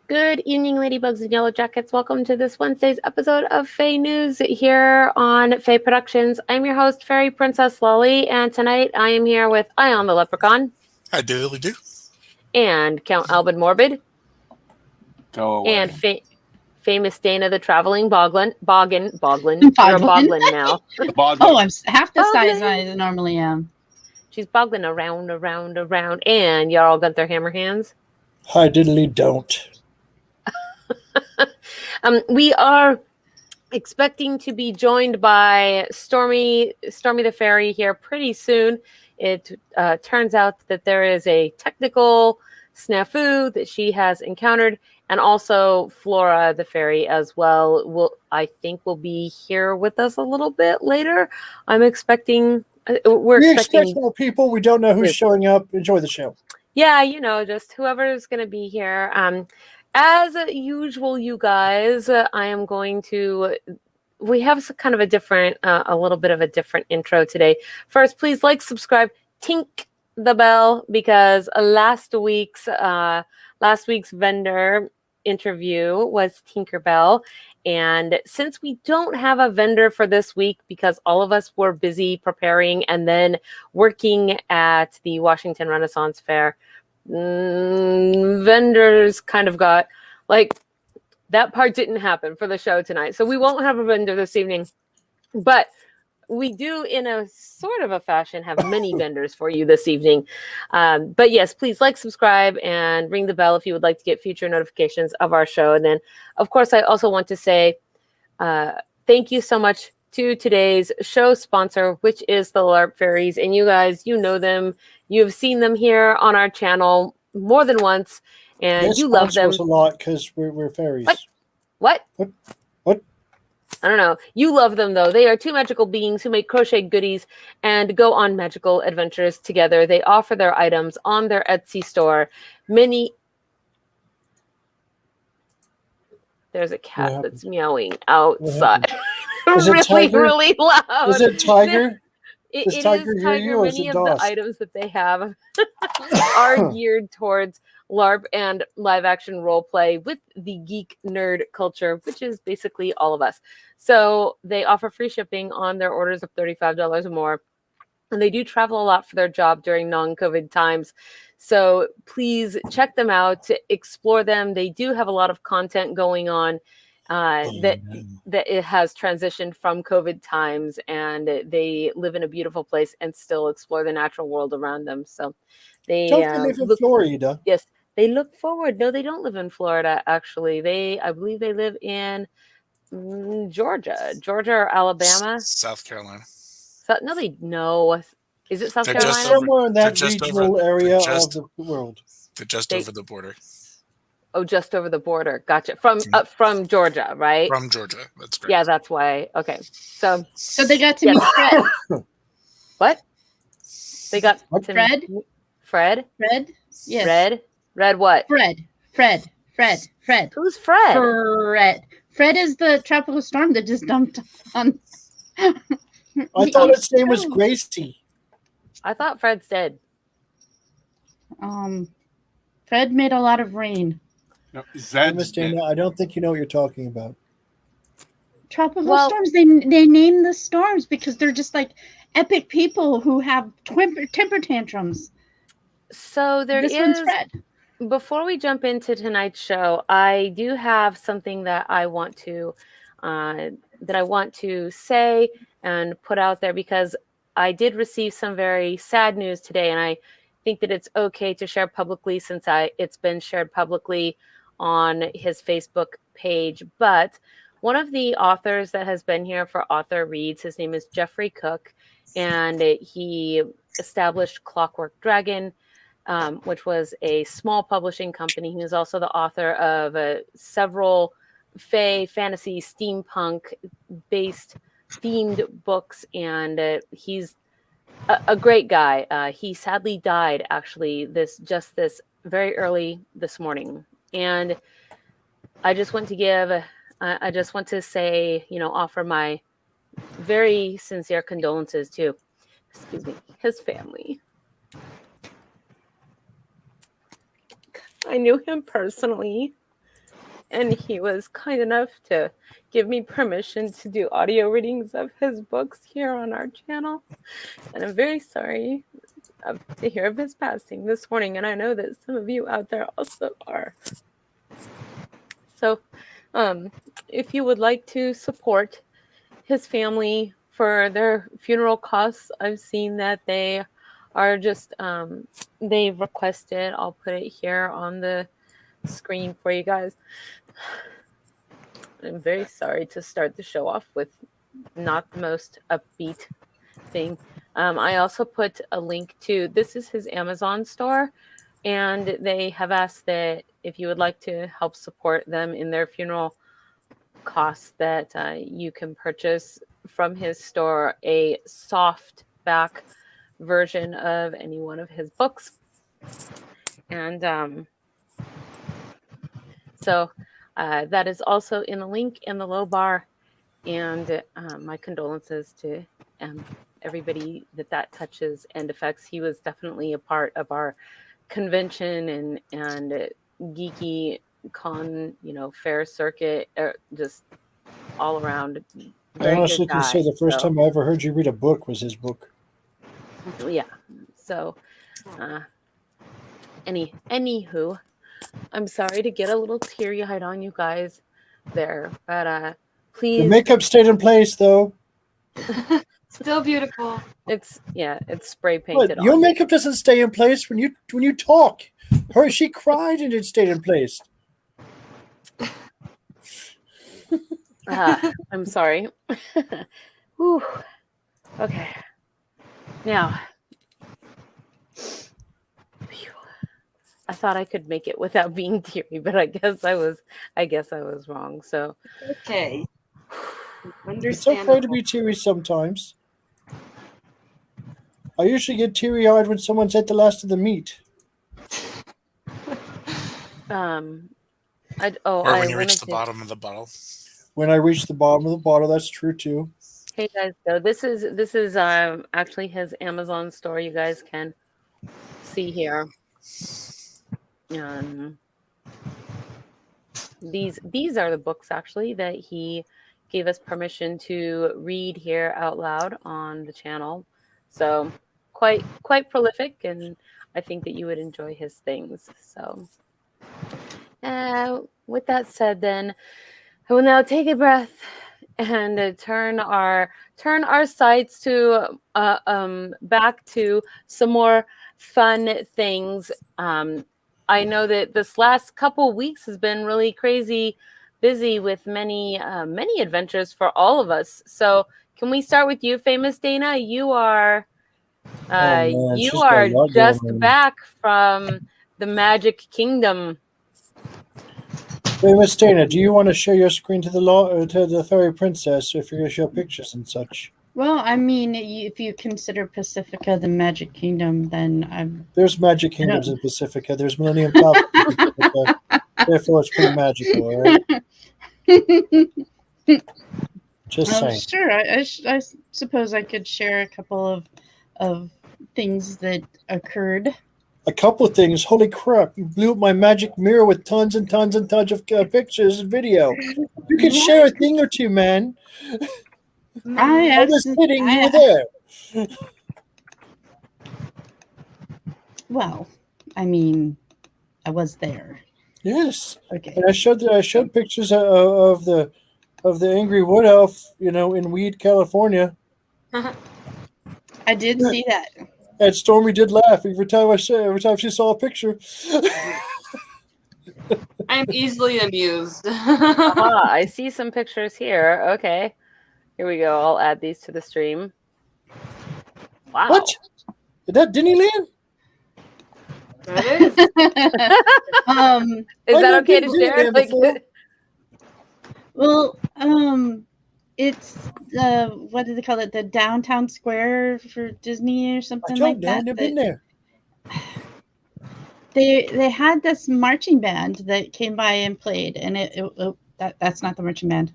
Good evening, ladybugs and yellow jackets. Welcome to this Wednesday's episode of FAE News here on FAE Productions. I'm your host, Fairy Princess Lolly, and tonight I am here with Ion the Leprechaun. I diddly do. And Count Albin Morbid. Go away. And famous Dana the Traveling Boglin. You're a Boglin now. Oh, I'm half the size I normally am. She's boggling around. And Jarl Gunther Hammerhands. Hi, diddly don't. We are expecting to be joined by Stormy the Fairy here pretty soon. It turns out that there is a technical snafu that she has encountered, and also Flora the Fairy as well. I think will be here with us a little bit later. I'm expecting. We expect more people. We don't know who's showing up. Enjoy the show. Yeah, just whoever's going to be here. As usual, you guys, I am going to. We have kind of a little bit of a different intro today. First, please like, subscribe, tink the bell, because last week's vendor interview was Tinkerbell. And since we don't have a vendor for this week because all of us were busy preparing and then working at the Washington Renaissance Fair, vendors kind of got that part didn't happen for the show tonight. So we won't have a vendor this evening, but we do, in a sort of a fashion, have many vendors for you this evening. But yes, please like, subscribe, and ring the bell if you would like to get future notifications of our show. And then, of course, I also want to say thank you so much to today's show sponsor, which is the Larp Fairies. And you guys, you know them. You've seen them here on our channel more than once, and you love them. A lot because we're fairies. What? I don't know. You love them, though. They are two magical beings who make crochet goodies and go on magical adventures together. They offer their items on their Etsy store. There's a cat that's meowing outside. really loud. Is it Tiger? It is Tiger. Many of the items that they have are geared towards LARP and live action role play with the geek nerd culture, which is basically all of us. So they offer free shipping on their orders of $35 or more. And they do travel a lot for their job during non-COVID times. So please check them out, explore them. They do have a lot of content going on that it has transitioned from COVID times, and they live in a beautiful place and still explore the natural world around them. So they live in Florida. Yes, they look forward. No, they don't live in Florida, actually. I believe they live in Georgia or Alabama. South Carolina. No. Is it South Carolina? Somewhere in that regional area of the world. They're just over the border. Oh, just over the border. Gotcha. From Georgia, right? From Georgia. That's great. Yeah, that's why. Okay. So they got to meet Fred. What? They got Fred? Fred? Yes. Red what? Fred. Who's Fred? Fred is the tropical storm that just dumped on. I thought its name was Gracie. I thought Fred's dead. Fred made a lot of rain. No, Miss Dana, I don't think you know what you're talking about. Tropical storms, they name the storms because they're just like epic people who have temper tantrums. So this one's Fred. Before we jump into tonight's show, I do have something that I want to say and put out there, because I did receive some very sad news today, and I think that it's okay to share publicly since it's been shared publicly on his Facebook page. But one of the authors that has been here for Author Reads, his name is Jeffrey Cook, and he established Clockwork Dragon, which was a small publishing company. He was also the author of several fae, fantasy, steampunk-based themed books, and he's a great guy. He sadly died, actually, this very early this morning. And I just want to say, offer my very sincere condolences to, his family. I knew him personally. and he was kind enough to give me permission to do audio readings of his books here on our channel. And I'm very sorry to hear of his passing this morning, and I know that some of you out there also are. So if you would like to support his family for their funeral costs, I've seen that they are just, they've requested, I'll put it here on the screen for you guys. I'm very sorry to start the show off with not the most upbeat thing. I also put a link to, this is his Amazon store, and they have asked that if you would like to help support them in their funeral costs, that you can purchase from his store a softback version of any one of his books. And so that is also in the link in the low bar. And my condolences to everybody that touches and affects. He was definitely a part of our convention and geeky con, fair circuit, just all around. I honestly can say the first time I ever heard you read a book was his book. Yeah. So, anywho, I'm sorry to get a little teary-eyed on you guys there, but please. The makeup stayed in place, though. Still beautiful. It's spray painted. Your makeup doesn't stay in place when you talk. She cried and it stayed in place. I'm sorry. Whew. Okay. Now, I thought I could make it without being teary, but I guess I was wrong. So okay. It's okay to be teary sometimes. I usually get teary-eyed when someone's ate the last of the meat. When you reach the bottom of the bottle. When I reach the bottom of the bottle, that's true too. Hey guys, so this is actually his Amazon store. You guys can see here. These are the books actually that he gave us permission to read here out loud on the channel. So quite prolific, and I think that you would enjoy his things. So with that said, then I will now take a breath and turn our sights to back to some more fun things. I know that this last couple weeks has been really crazy busy with many adventures for all of us. So can we start with you, famous Dana? You are just back from the Magic Kingdom. Famous Dana, do you want to share your screen to the fairy princess if you're going to show pictures and such? Well, I mean, if you consider Pacifica the Magic Kingdom, then there's Magic Kingdoms in Pacifica. There's Millennium Top in Pacifica. Therefore, it's pretty magical, all right? Just saying. Sure. I suppose I could share a couple of things that occurred. A couple of things. Holy crap! You blew up my magic mirror with tons and tons and tons of pictures and video. You can share a thing or two, man. I was kidding. You were there. Well, I mean, I was there. Yes. Okay. And I showed pictures of the angry wood elf, in Weed, California. I did see that. And Stormy did laugh every time she saw a picture. I'm easily amused. I see some pictures here. Okay. Here we go. I'll add these to the stream. Wow. What? Is that Disneyland? That is. Is that okay to share? Well, it's what do they call it? The downtown square for Disney or something like that. I've been there. They had this marching band that came by and played, and that's not the marching band.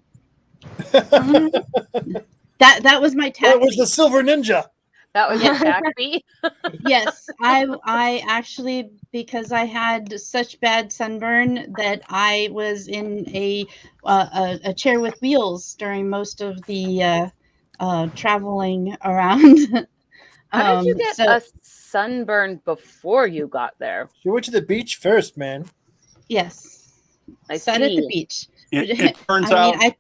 That was my taxi. That was the Silver Ninja. That was your taxi. Yes, I actually, because I had such bad sunburn that I was in a chair with wheels during most of the traveling around. How did you get So a sunburn before you got there? You went to the beach first, man. yes, I sat at the see. beach. It turns I mean, out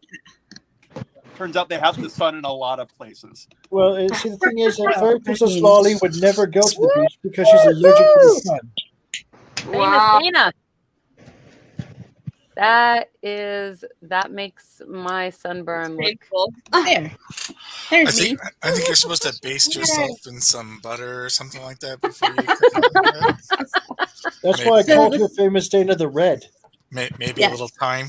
turns out they have the sun in a lot of places. Well, see, the thing is that Fairy Princess mean- Lolly would never go to the beach because she's allergic to the sun. Wow. Famous Dana. That makes my sunburn look. Painful. there. There's me. I think you're supposed to baste yourself in some butter or something like that before you cook it. That's why I So called this- her Famous Dana the Red. Maybe Yes. a little time.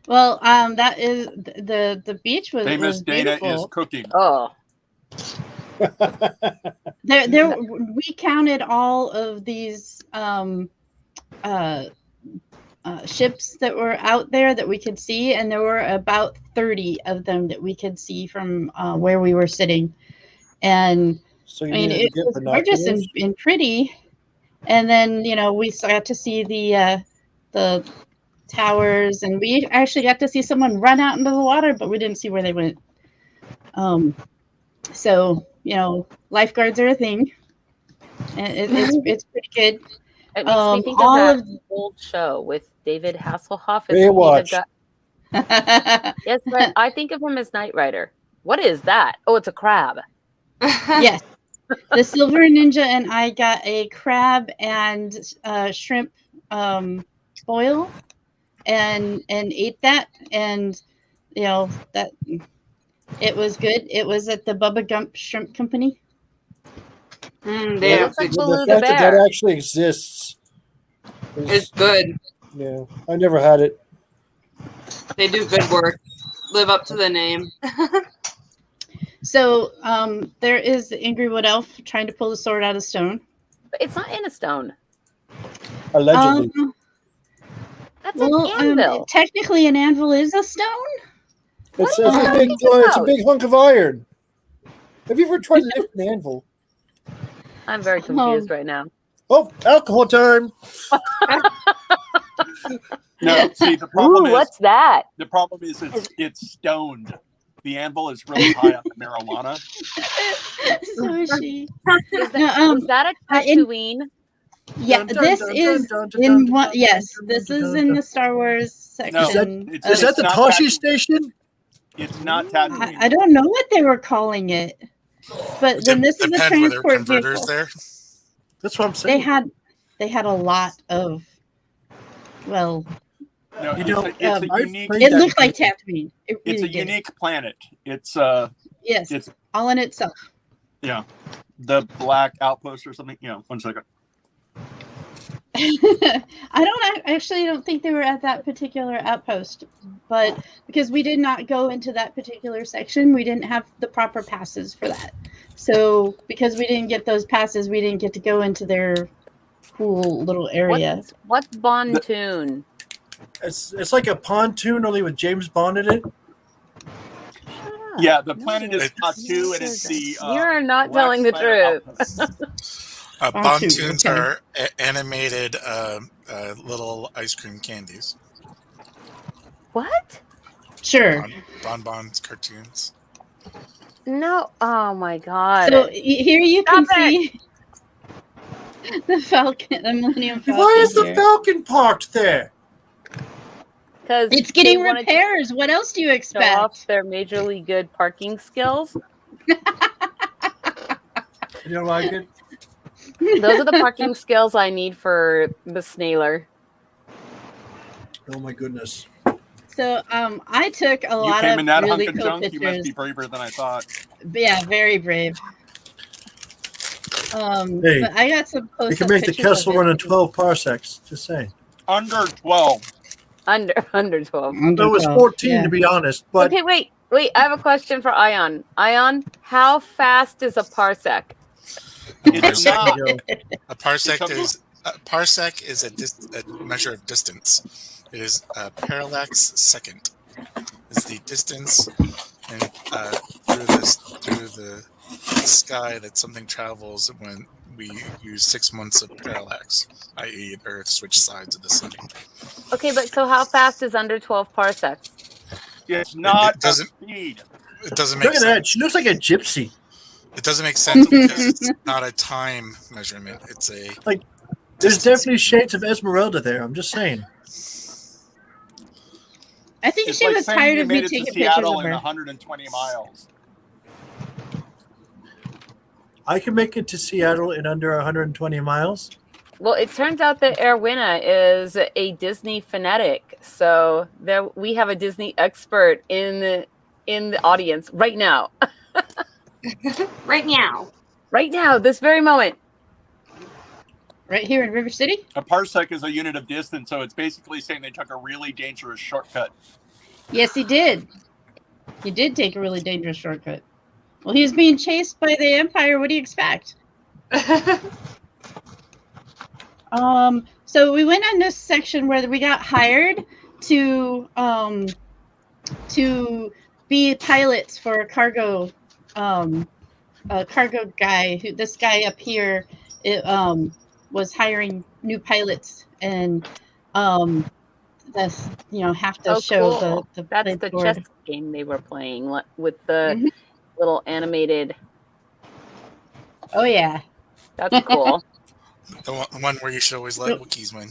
Well, that is the beach was Famous Dana beautiful. is cooking. Oh, There we counted all of these ships that were out there that we could see, and there were about 30 of them that we could see from where we were sitting. And So I you mean, needed it to get was gorgeous binoculars. and pretty. And then we got to see the towers, and we actually got to see someone run out into the water, but we didn't see where they went. So lifeguards are a thing, and it's pretty good. it makes me think of all that of old show with David Hasselhoff. Baywatch. Yes, but I think of him as Knight Rider. What is that? Oh, it's a crab. yes, the Silver Ninja and I got a crab and shrimp boil, and ate that, and that it was good. It was at the Bubba Gump Shrimp Company. It Damn. looks like The Baloo the fact that bear. that actually exists. It's good. Yeah, I never had it. They do good work. Live up to the name. So there is the Ingrywood elf trying to pull the sword out of stone. But it's not in a stone. Allegedly. That's an anvil. Technically, an anvil is a stone. It's What are a you big, talking it's a about? big hunk of iron. Have you ever tried to lift an anvil? I'm very confused right now. Oh, alcohol time. No, see the problem Ooh, is what's that? it's stoned. The anvil is really high up in marijuana. So is she. Is No, that a in- Tatooine? Yeah, Dun, dun, this dun, is dun, dun, in dun, one. dun, Yes, dun, this dun, is dun, in dun. the Star Wars section. No, Is that It's the not Toshi Tatooine. station? It's not Tatooine. I don't know what they were calling it, but then this is the Depends whether transport converters vehicle. there. That's what I'm saying. They had a lot of. Well, No, You know, it's a I've unique. played it that looked like game. Tatooine. It It's really a did. unique planet. It's Yes, it's all in itself. the Black Outpost or something. 1 second. I actually don't think they were at that particular outpost, but because we did not go into that particular section, we didn't have the proper passes for that. So because we didn't get those passes, we didn't get to go into their cool little area. What's Bontoon? It's like a pontoon, only with James Bond in it. Yeah, the planet is Tattoo, and it's the. You're not Black telling the Spider truth. Outpost. Pontoons okay. are animated little ice cream candies. What? Sure. Bonbons, cartoons. No. Oh my god. So here you can Stop it. see the Falcon, the Millennium Falcon. Why is the here. Falcon parked there? Because It's getting repairs. What else do you show expect? off their majorly good parking skills. You don't like it? Those are the parking skills I need for the Snailer. Oh my goodness. So I took a You lot came of in that really hunk of cool junk. You must pictures. be braver than I thought. Yeah, very brave. Hey, but I got some You close-up can make the pictures of Kessel it. run in 12 parsecs. Just saying. Under 12. Under 12. No, it was 14 to be honest. But Okay, wait. I have a question for Ion. Ion, how fast is a parsec? It's not. A parsec It's is a measure of distance. It is a parallax second. Is the distance and through the sky that something travels when we use 6 months of parallax, i.e., Earth switch sides of the sun. Okay, but so how fast is under 12 parsecs? It's not It doesn't. a speed. It doesn't make Look at that. sense. She looks like a gypsy. It doesn't make sense because it's not a time measurement. It's a There's distance. definitely shades of Esmeralda there. I'm just saying. I think It's she like was saying tired you of me made it to taking pictures Seattle of in her. 120 miles. I can make it to Seattle in under 120 miles. Well, it turns out that Erwina is a Disney fanatic. So there we have a Disney expert in the audience right now. Right now. Right now, this very moment. Right here in River City? A parsec is a unit of distance, so it's basically saying they took a really dangerous shortcut. Yes, he did. He did take a really dangerous shortcut. Well, he was being chased by the Empire. What do you expect? So we went on this section where we got hired to be pilots for a cargo guy. This guy up here was hiring new pilots, and that's have to show cool. the That's the board. chess game they were playing with the little animated. Oh yeah. That's cool. The one where you should always let Wookiees win.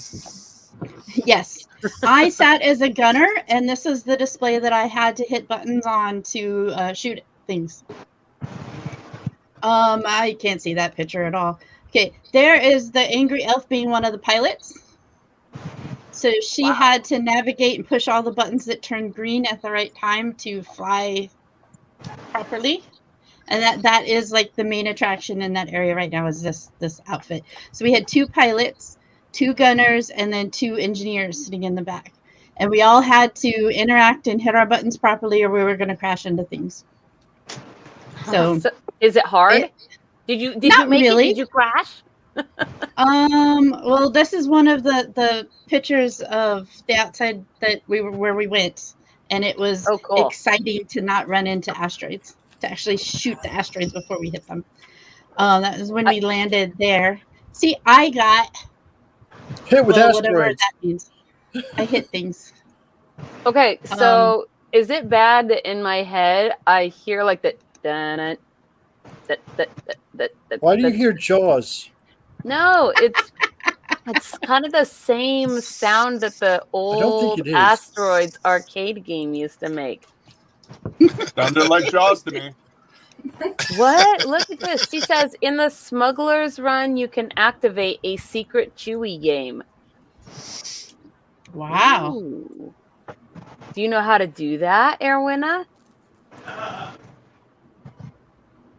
Yes. I sat as a gunner, and this is the display that I had to hit buttons on to shoot things. I can't see that picture at all. Okay, there is the angry elf being one of the pilots. So she had to navigate and push all the buttons that turned green at the right time to fly properly. And that is like the main attraction in that area right now is this outfit. So we had 2 pilots, 2 gunners, and then 2 engineers sitting in the back. And we all had to interact and hit our buttons properly or we were going to crash into things. So is it hard? Did you make it? Did you crash? Well, this is one of the pictures of the outside that where we went, and it was exciting to not run into asteroids, to actually shoot the asteroids before we hit them. That was when we landed there. See, I got hit with whatever asteroids. that means. I hit things. Okay, so is it bad that in my head I hear like the Why do you hear Jaws? No, it's kind of the same sound that the old Asteroids arcade game used to make. Sounded like Jaws to me. What? Look at this. She says, in the Smuggler's Run, you can activate a secret Chewy game. Wow. Ooh. Do you know how to do that, Erwina?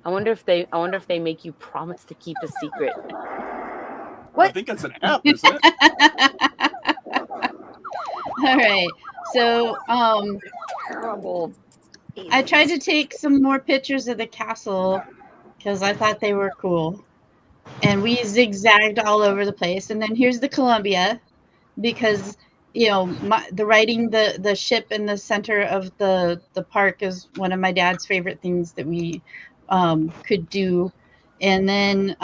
I wonder if they make you promise to keep a secret. What? I think it's an app, isn't it? All right. So, terrible. I tried to take some more pictures of the castle because I thought they were cool. And we zigzagged all over the place. And then here's the Columbia because, riding the ship in the center of the park is one of my dad's favorite things that we could do. And then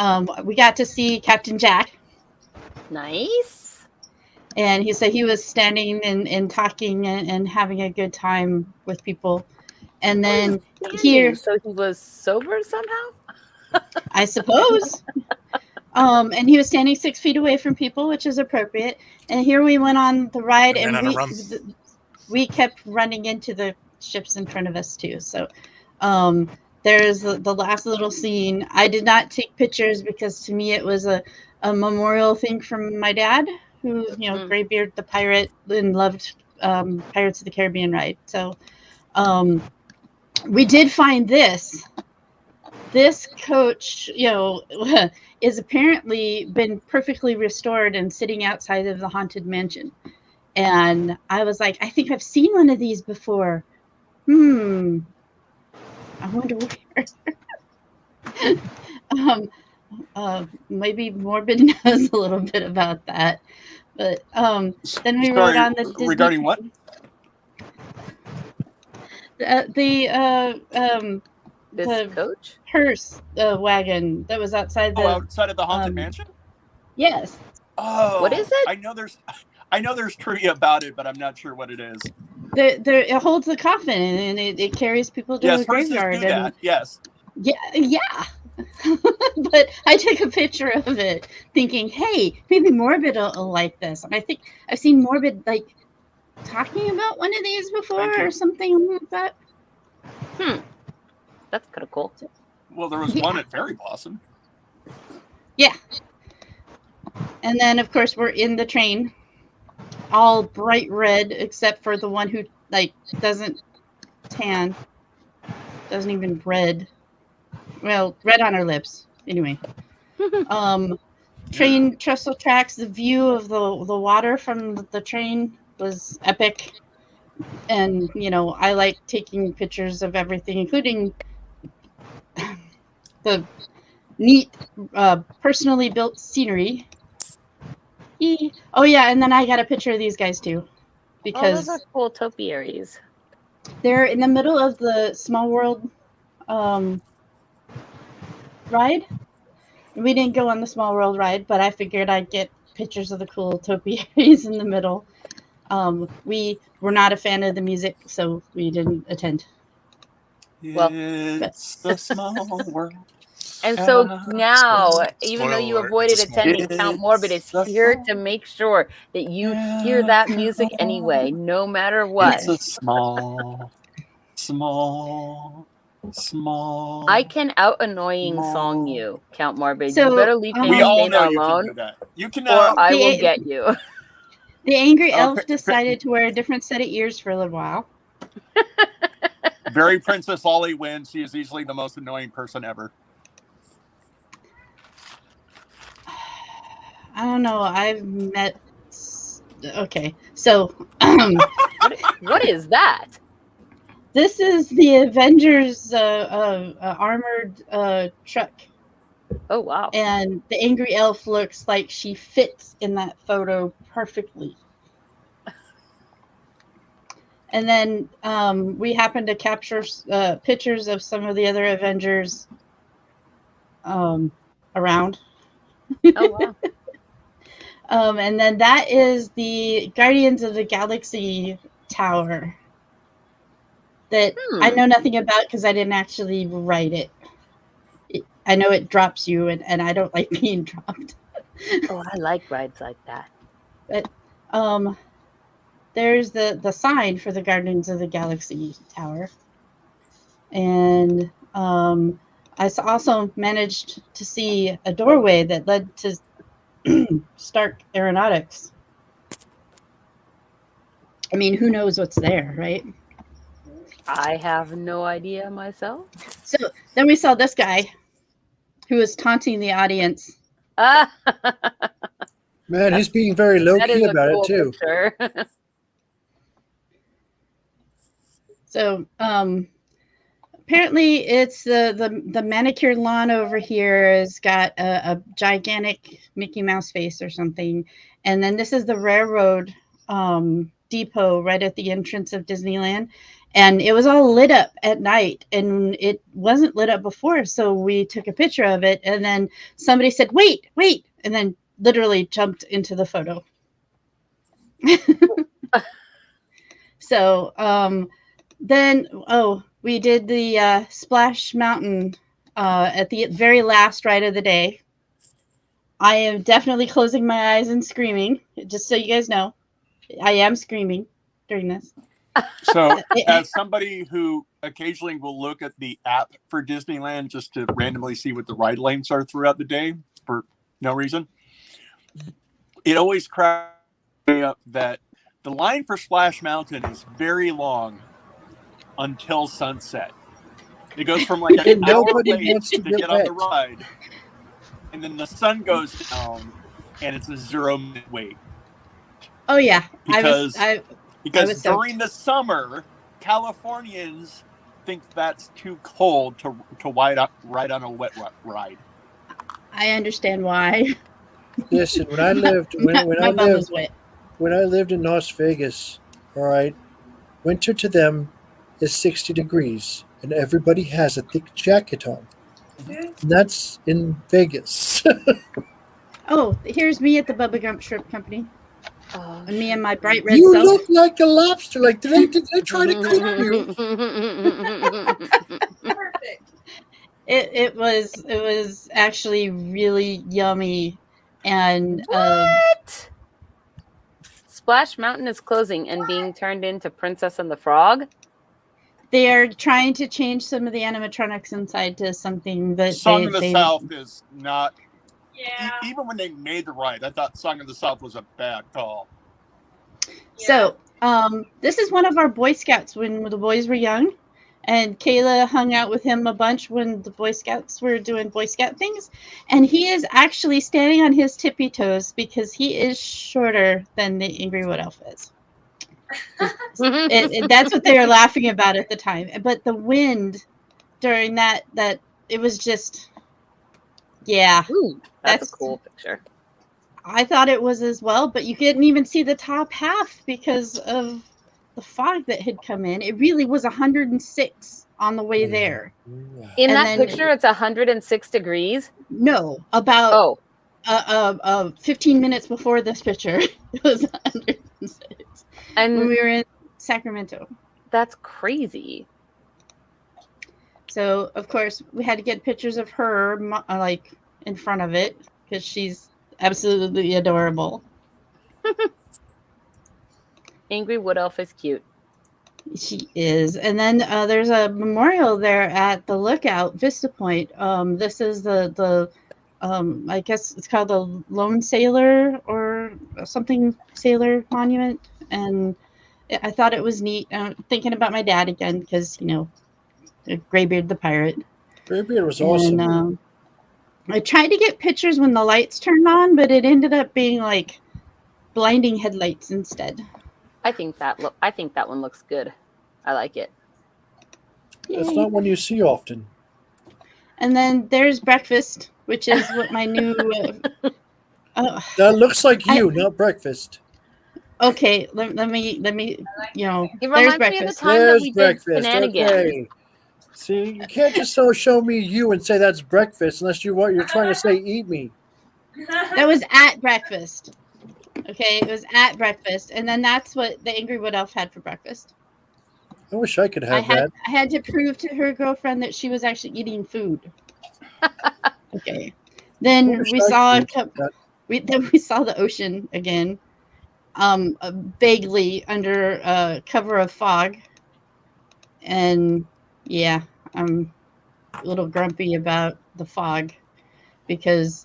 we got to see Captain Jack. Nice. And he said he was standing and talking and having a good time with people. And then here, so he was sober somehow, I suppose. And he was standing 6 feet away from people, which is appropriate. And here we went on the ride, and we kept running into the ships in front of us too. So there's the last little scene. I did not take pictures because to me it was a memorial thing from my dad, who Graybeard the pirate and loved Pirates of the Caribbean ride. So we did find this coach, is apparently been perfectly restored and sitting outside of the Haunted Mansion. And I was like, I think I've seen one of these before. I wonder where. Maybe Morbid knows a little bit about that. But then we wrote on the Disney regarding what? This coach? hearse wagon that was outside the outside of the haunted mansion. Yes. Oh, What is it? I know there's trivia about it, but I'm not sure what it is. It holds the coffin and it carries people to Yes, the graveyard. hearses do that. Yes. Yeah. But I took a picture of it thinking, hey, maybe Morbid will like this. And I think I've seen Morbid like talking about one of these before or something like that. That's kind of cool. Well, there was one at Fairy Blossom. Yeah. And then, of course, we're in the train, all bright red, except for the one who like doesn't tan, doesn't even red. Well, red on her lips. Anyway, train trestle tracks. The view of the water from the train was epic, and I like taking pictures of everything, including the neat, personally built scenery. Oh yeah, and then I got a picture of these guys too, because those are cool topiaries. They're in the middle of the Small World ride. We didn't go on the Small World ride, but I figured I'd get pictures of the cool topiaries in the middle. We were not a fan of the music, so we didn't attend. Well, it's a small world. And so now, even though you avoided attending, Count Morbid is here to make sure that you hear that music anyway, no matter what. It's a small. I can out-annoying song you, Count Morbid. So, you better leave we all know Dana alone, you can do that. You can, or I will get you. The angry elf decided to wear a different set of ears for a little while. Very Princess Ollie wins. She is easily the most annoying person ever. I don't know. I've met. Okay, so what is that? This is the Avengers armored truck. Oh wow! And the angry elf looks like she fits in that photo perfectly. And then we happened to capture pictures of some of the other Avengers around. Oh wow! And then that is the Guardians of the Galaxy tower that I know nothing about because I didn't actually write it. I know it drops you, and I don't like being dropped. Oh, I like rides like that. But there's the sign for the Guardians of the Galaxy tower. And I also managed to see a doorway that led to Stark Aeronautics. I mean, who knows what's there, right? I have no idea myself. So then we saw this guy who was taunting the audience. Man, he's being very low-key about it, too. So apparently it's the manicured lawn over here has got a gigantic Mickey Mouse face or something. And then this is the railroad depot right at the entrance of Disneyland. And it was all lit up at night, and it wasn't lit up before. So we took a picture of it, and then somebody said, wait, and then literally jumped into the photo. So then, we did the Splash Mountain at the very last ride of the day. I am definitely closing my eyes and screaming, just so you guys know. I am screaming during this. So, as somebody who occasionally will look at the app for Disneyland just to randomly see what the ride lanes are throughout the day for no reason, it always cracks me up that the line for Splash Mountain is very long until sunset. It goes from like an hour late to get on the ride, and then the sun goes down, and it's a 0-minute wait. Oh yeah, Because during the summer, Californians think that's too cold to ride on a wet ride. I understand why. Listen, when I lived when I lived in Las Vegas, all right, winter to them is 60 degrees, and everybody has a thick jacket on. And that's in Vegas. Oh, here's me at the Bubba Gump Shrimp Company. Oh, And me and my bright red You self. look like a lobster. Like, did they try to cook you? Perfect. It was actually really yummy, and What? Splash Mountain is closing and being turned into Princess and the Frog. they are trying to change some of the animatronics inside to something that Song of the they South is not. Yeah. Even when they made the ride, I thought Song of the South was a bad call. So this is one of our Boy Scouts when the boys were young, and Kayla hung out with him a bunch when the Boy Scouts were doing Boy Scout things, and he is actually standing on his tippy toes because he is shorter than the Angry Wood Elf is. That's what they were laughing about at the time. But the wind during that it was just, yeah. Ooh, that's a cool picture. I thought it was as well, but you couldn't even see the top half because of the fog that had come in. It really was 106 on the way there. In And that then- picture, it's 106 degrees. No, about 15 minutes before this picture, it was 106 when And we were in Sacramento. that's crazy. So, of course, we had to get pictures of her, like, in front of it because she's absolutely adorable. Angry Wood Elf is cute. She is. And then there's a memorial there at the Lookout, Vista Point. This is the I guess it's called the Lone Sailor or something Sailor Monument. And I thought it was neat. Thinking about my dad again because, you know, Graybeard the pirate. Graybeard was awesome. And, I tried to get pictures when the lights turned on, but it ended up being like blinding headlights instead. I think that one looks good. I like it. It's Yay. not one you see often. And then there's breakfast, which is what my new. That looks like you, not breakfast. Okay, let me. You know, It there's reminds me of the breakfast. time that There's we did breakfast. shenanigans. Okay. See, you can't just show me you and say that's breakfast unless you're trying to say eat me. That was at breakfast. Okay, it was at breakfast, and then that's what the Angry Wood Elf had for breakfast. I wish I could have that. I had to prove to her girlfriend that she was actually eating food. Okay. Then we saw we saw the ocean again, vaguely under cover of fog, and yeah, I'm a little grumpy about the fog because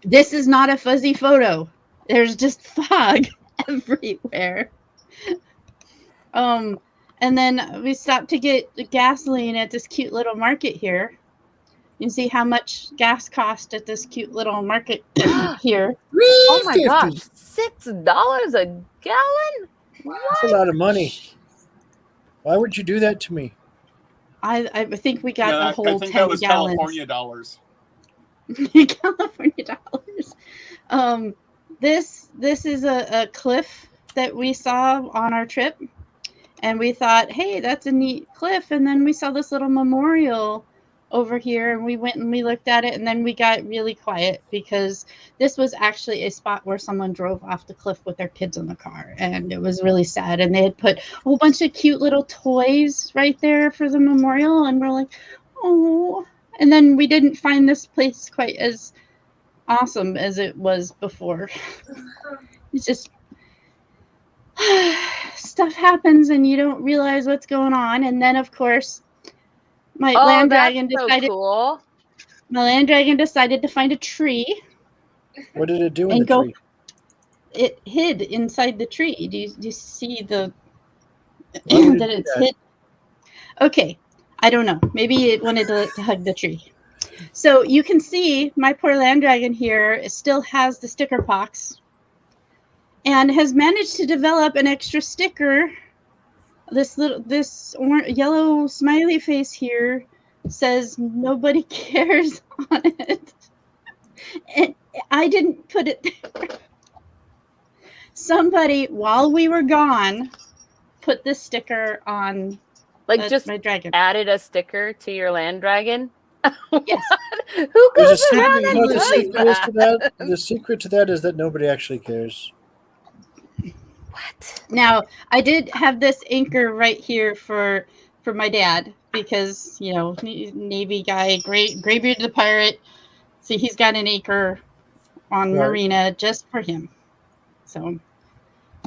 this is not a fuzzy photo. There's just fog everywhere. And then we stopped to get gasoline at this cute little market here. You can see how much gas cost at this cute little market here. Oh my $3.50. gosh, $6 a gallon? That's a lot of money. Why would you do that to me? I think we got a whole I think 10 that was gallons. California dollars. California dollars. This is a cliff that we saw on our trip, and we thought, hey, that's a neat cliff. And then we saw this little memorial over here, and we went and we looked at it, and then we got really quiet because this was actually a spot where someone drove off the cliff with their kids in the car, and it was really sad. And they had put a whole bunch of cute little toys right there for the memorial, and we're like, oh. And then we didn't find this place quite as awesome as it was before. It's just stuff happens and you don't realize what's going on. And then, of course, my land dragon decided. Cool. My land dragon decided to find a tree. What did it do in the tree? It hid inside the tree. Do you see the Why would that it do it's that? hid? Okay, I don't know. Maybe it wanted to hug the tree. So you can see my poor land dragon here still has the sticker pox and has managed to develop an extra sticker. This yellow smiley face here says nobody cares on it. And I didn't put it there. Somebody, while we were gone, put this sticker on Like just my dragon. added a sticker to your land dragon. Yes. Who There's goes a around secret, and you know, the does secret is to that? that. The secret to that is that nobody actually cares. What? Now, I did have this anchor right here for my dad because, you know, Navy guy, graybearded pirate. See, he's got an anchor on Right. Marina just for him. So,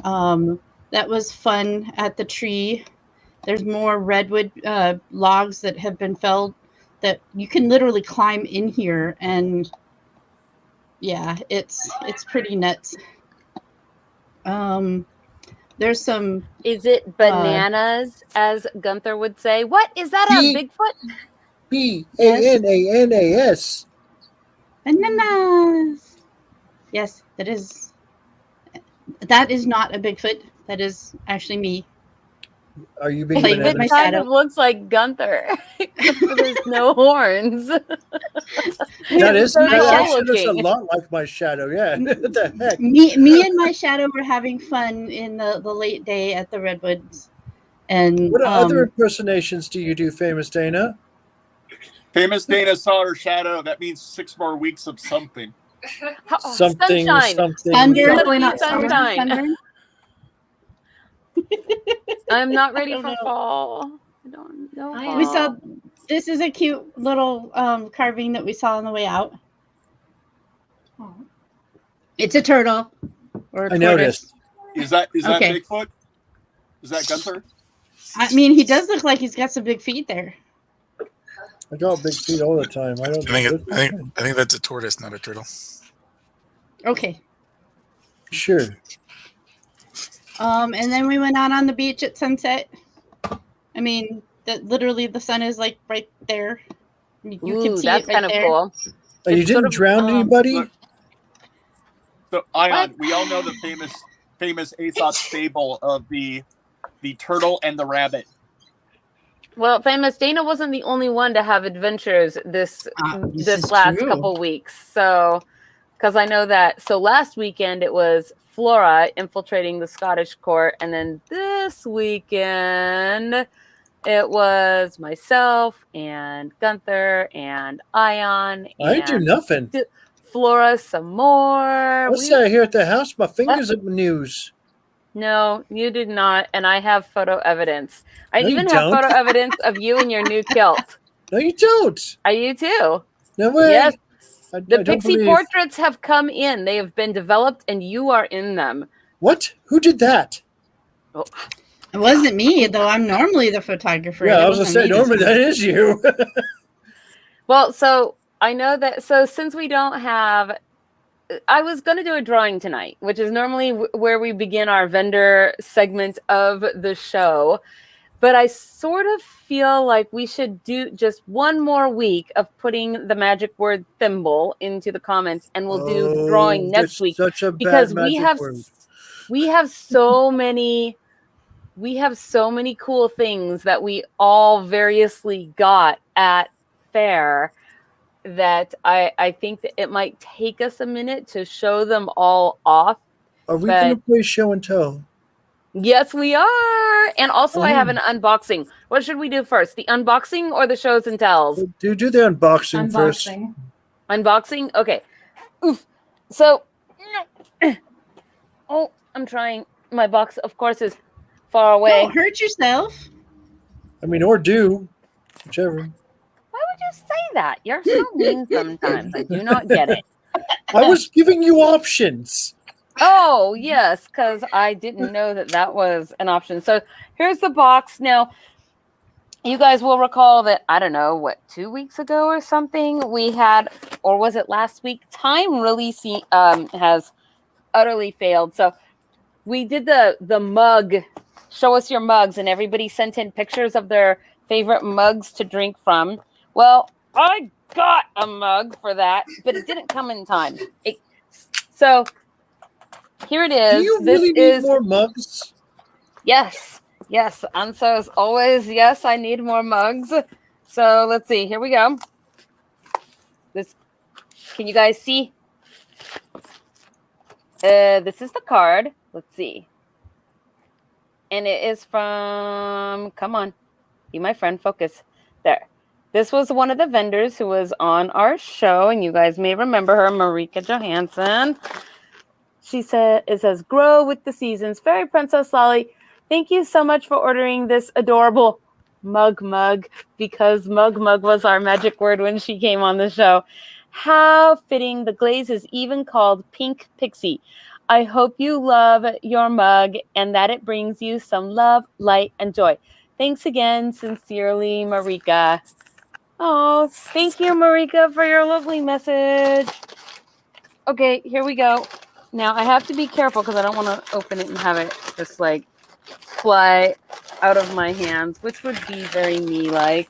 that was fun at the tree. There's more redwood logs that have been felled that you can literally climb in here, and yeah, it's pretty nuts. There's some. Is it bananas, as Gunther would say? What is that? A Bigfoot? Bananas. Bananas. Yes, that is. That is not a Bigfoot. That is actually me. Are you being Playing with bananas? my It kind shadow. of looks like Gunther, except for there's no horns. That is so that cool actually looks a looking. lot like my shadow. Yeah. What the heck? Me and my shadow were having fun in the late day at the redwoods, and What other impersonations do you do, famous Dana? Famous Dana saw her shadow. That means 6 more weeks of something. Something, sunshine. something. Thunder. Definitely not Sunshine. Sunburn. I'm not ready I don't for know. fall. I don't know. I fall. We saw. This is a cute little carving that we saw on the way out. It's a turtle. Or a I tortoise. noticed. Is that Okay. Bigfoot? Is that Gunther? I mean, he does look like he's got some big feet there. I got big feet all the time. I don't. I think that's a tortoise, not a turtle. Okay. Sure. And then we went out on the beach at sunset. I mean, literally the sun is like right there. You can see that's it right kind of there. cool. And you It's sort didn't of, drown anybody? Look. So Ion, What? we all know the famous Aesop's fable of the turtle and the rabbit. Well, famous Dana wasn't the only one to have adventures this is last true. couple weeks. So, because I know that. So last weekend it was Flora infiltrating the Scottish court, and then this weekend it was myself and Gunther and Ion. I didn't do and nothing. Flora some more. I sat here at the house, my fingers at the news. No, you did not, and I have photo evidence. I No, you even have don't. photo evidence of you in your new kilt. No, you don't. Are you too? No way. Yes. I The don't pixie believe. portraits have come in. They have been developed, and you are in them. What? Who did that? It wasn't me, though. I'm normally the photographer. Yeah, It I was going to wasn't say, me this normally time. that is you. Well, so I know that. So since we don't have, I was going to do a drawing tonight, which is normally where we begin our vendor segment of the show. But I sort of feel like we should do just one more week of putting the magic word thimble into the comments, and we'll do drawing next that's week, Such a because bad magic word. we have so many cool things that we all variously got at fair that I think that it might take us a minute to show them all off. Are we but- going to play show and tell? Yes, we are. And also I have an unboxing. What should we do first? The unboxing or the shows and tells? Do the unboxing first. Unboxing? Okay. Oof. So, oh, I'm trying. My box, of course, is far away. Don't hurt yourself. I mean, or do. Whichever. Why would you say that? You're so mean sometimes. I do not get it. I was giving you options. Oh, yes, because I didn't know that that was an option. So here's the box. Now, you guys will recall that, I don't know, 2 weeks ago or something, we had, or was it last week? Time really has utterly failed. So we did the mug, show us your mugs, and everybody sent in pictures of their favorite mugs to drink from. Well, I got a mug for that, but it didn't come in time. So here it is. Do you This really need more mugs? Yes. And so as always, yes, I need more mugs. So let's see. Here we go. Can you guys see? This is the card. Let's see. And it is from, come on, be my friend, focus. There. This was one of the vendors who was on our show, and you guys may remember her, Marika Johansson. She said, it says, grow with the seasons. Fairy Princess Lolly, thank you so much for ordering this adorable mug, because mug was our magic word when she came on the show. How fitting. The glaze is even called Pink Pixie. I hope you love your mug and that it brings you some love, light, and joy. Thanks again. Sincerely, Marika. Oh, thank you, Marika, for your lovely message. Okay, here we go. Now, I have to be careful because I don't want to open it and have it just like fly out of my hands, which would be very me-like.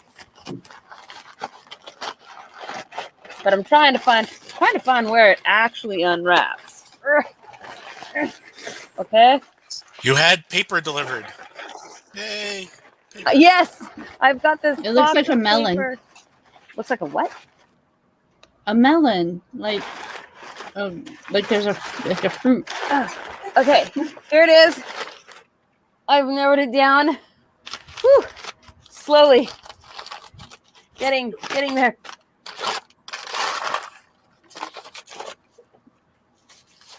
But I'm trying to find where it actually unwraps. Okay. You had paper delivered. Yay. Paper. Yes, I've got this. It looks like a melon. paper. Looks like a what? A melon, like there's a fruit. Okay, here it is. I've narrowed it down. Whew. Slowly. Getting there.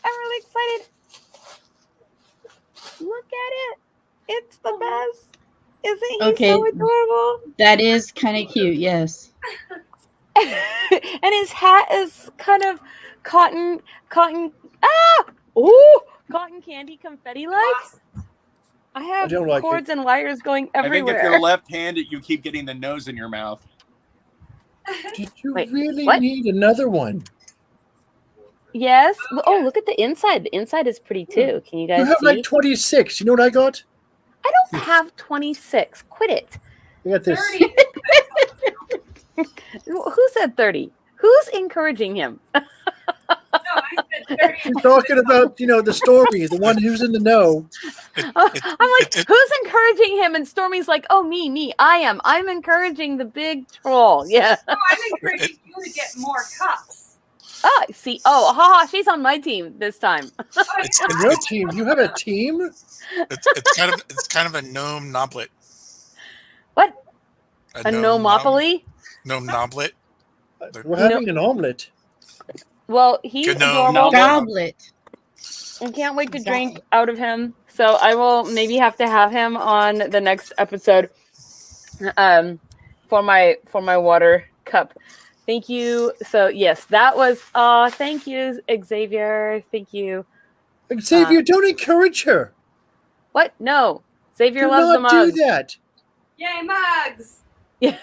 I'm really excited. Look at it. It's the best. Isn't he so adorable? That is kind of cute, yes. And his hat is kind of cotton candy confetti like. I have cords and wires going everywhere. I think if you're left-handed, you keep getting the nose in your mouth. Did you really need another one? Yes. Oh, look at the inside. The inside is pretty too. Can you guys see? You have like 26. You know what I got? I don't have 26. Quit it. I got this. 30. Who said 30? Who's encouraging him? No, I said 30. She's talking about, the Stormy, the one who's in the know. I'm like, who's encouraging him? And Stormy's like, oh, me. I'm encouraging the big troll. Yeah. No, I'm encouraging you to get more cups. Oh, see. Oh, haha. She's on my team this time. Your team? You have a team? It's kind of a gnome noblet. What? A gnomopoly? Gnome noblet. We're having an omelet. Well, he's adorable. Goblet. I can't wait to drink out of him. So I will maybe have to have him on the next episode for my water cup. Thank you. So yes, that was thank you, Xavier. Thank you. Xavier, don't encourage her. What? No. Xavier loves the not mugs. do that. Yay, mugs! Yeah.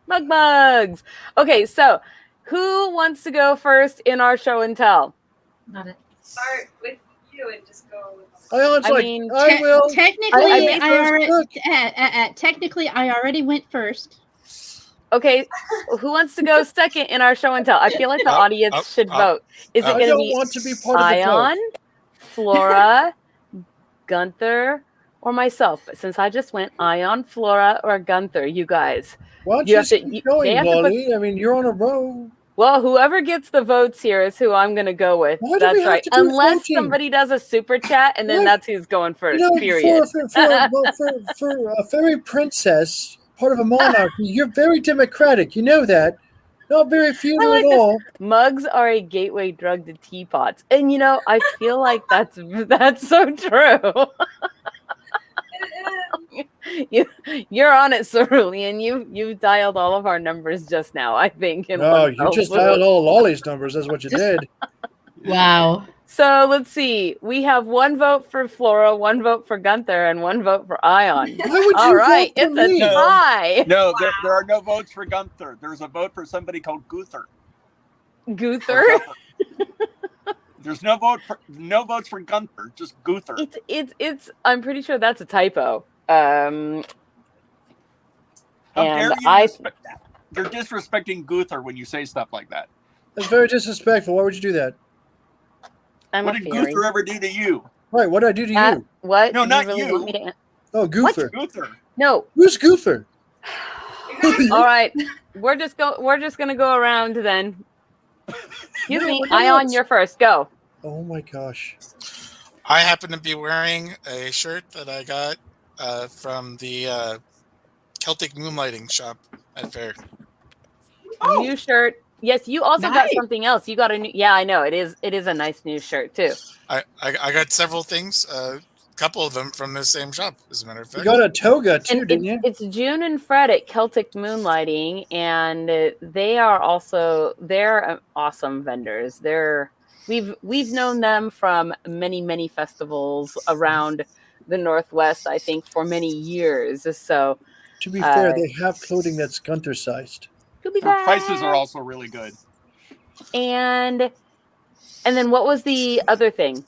Mugs. Okay, so who wants to go first in our show and tell? Not it. Start with you and just go with I will. Technically, I already went first. Okay, who wants to go second in our show and tell? I feel like the audience should vote. Is it going to be want to be part of the Ion, Flora, Gunther, or myself? But since I just went Ion, Flora, or Gunther, you guys. Why don't you keep going, Lolly? I mean, you're on a roll. Well, whoever gets the votes here is who I'm going to go with. That's right. Unless somebody does a super chat, and then that's who's going first, period. For a fairy princess, part of a monarchy, you're very democratic. You know that. Not very feudal at all. Mugs are a gateway drug to teapots. And, I feel like that's so true. You're on it, Cerulean. You've dialed all of our numbers just now, I think. No, you just dialed all Lolly's numbers. That's what you did. Wow. So let's see. We have one vote for Flora, one vote for Gunther, and one vote for Ion. All right, it's a tie. No, there are no votes for Gunther. There's a vote for somebody called Guther. Guther? There's no votes for Gunther, just Guther. It's I'm pretty sure that's a typo. How dare you respect that? You're disrespecting Guther when you say stuff like that. That's very disrespectful. Why would you do that? What did Guther ever do to you? Right, what did I do to you? What? No, not really you. Oh, Guther. Guther. No. Who's Guther? All right. We're just gonna go around then. Excuse me. Ion, you're first. Go. Oh my gosh. I happen to be wearing a shirt that I got from the Celtic Moonlighting shop at Fair. New shirt. Yes, you also got Nice. something else. You got a new. Yeah, I know. It is a nice new shirt too. I got several things, a couple of them from the same shop, as a matter of You fact. got a toga too, And didn't you? it's June and Fred at Celtic Moonlighting, and they're awesome vendors. We've known them from many festivals around the Northwest, I think, for many years. So To be fair, they have clothing that's Gunter sized. to be Their prices fair. are also really good. And then what was the other thing?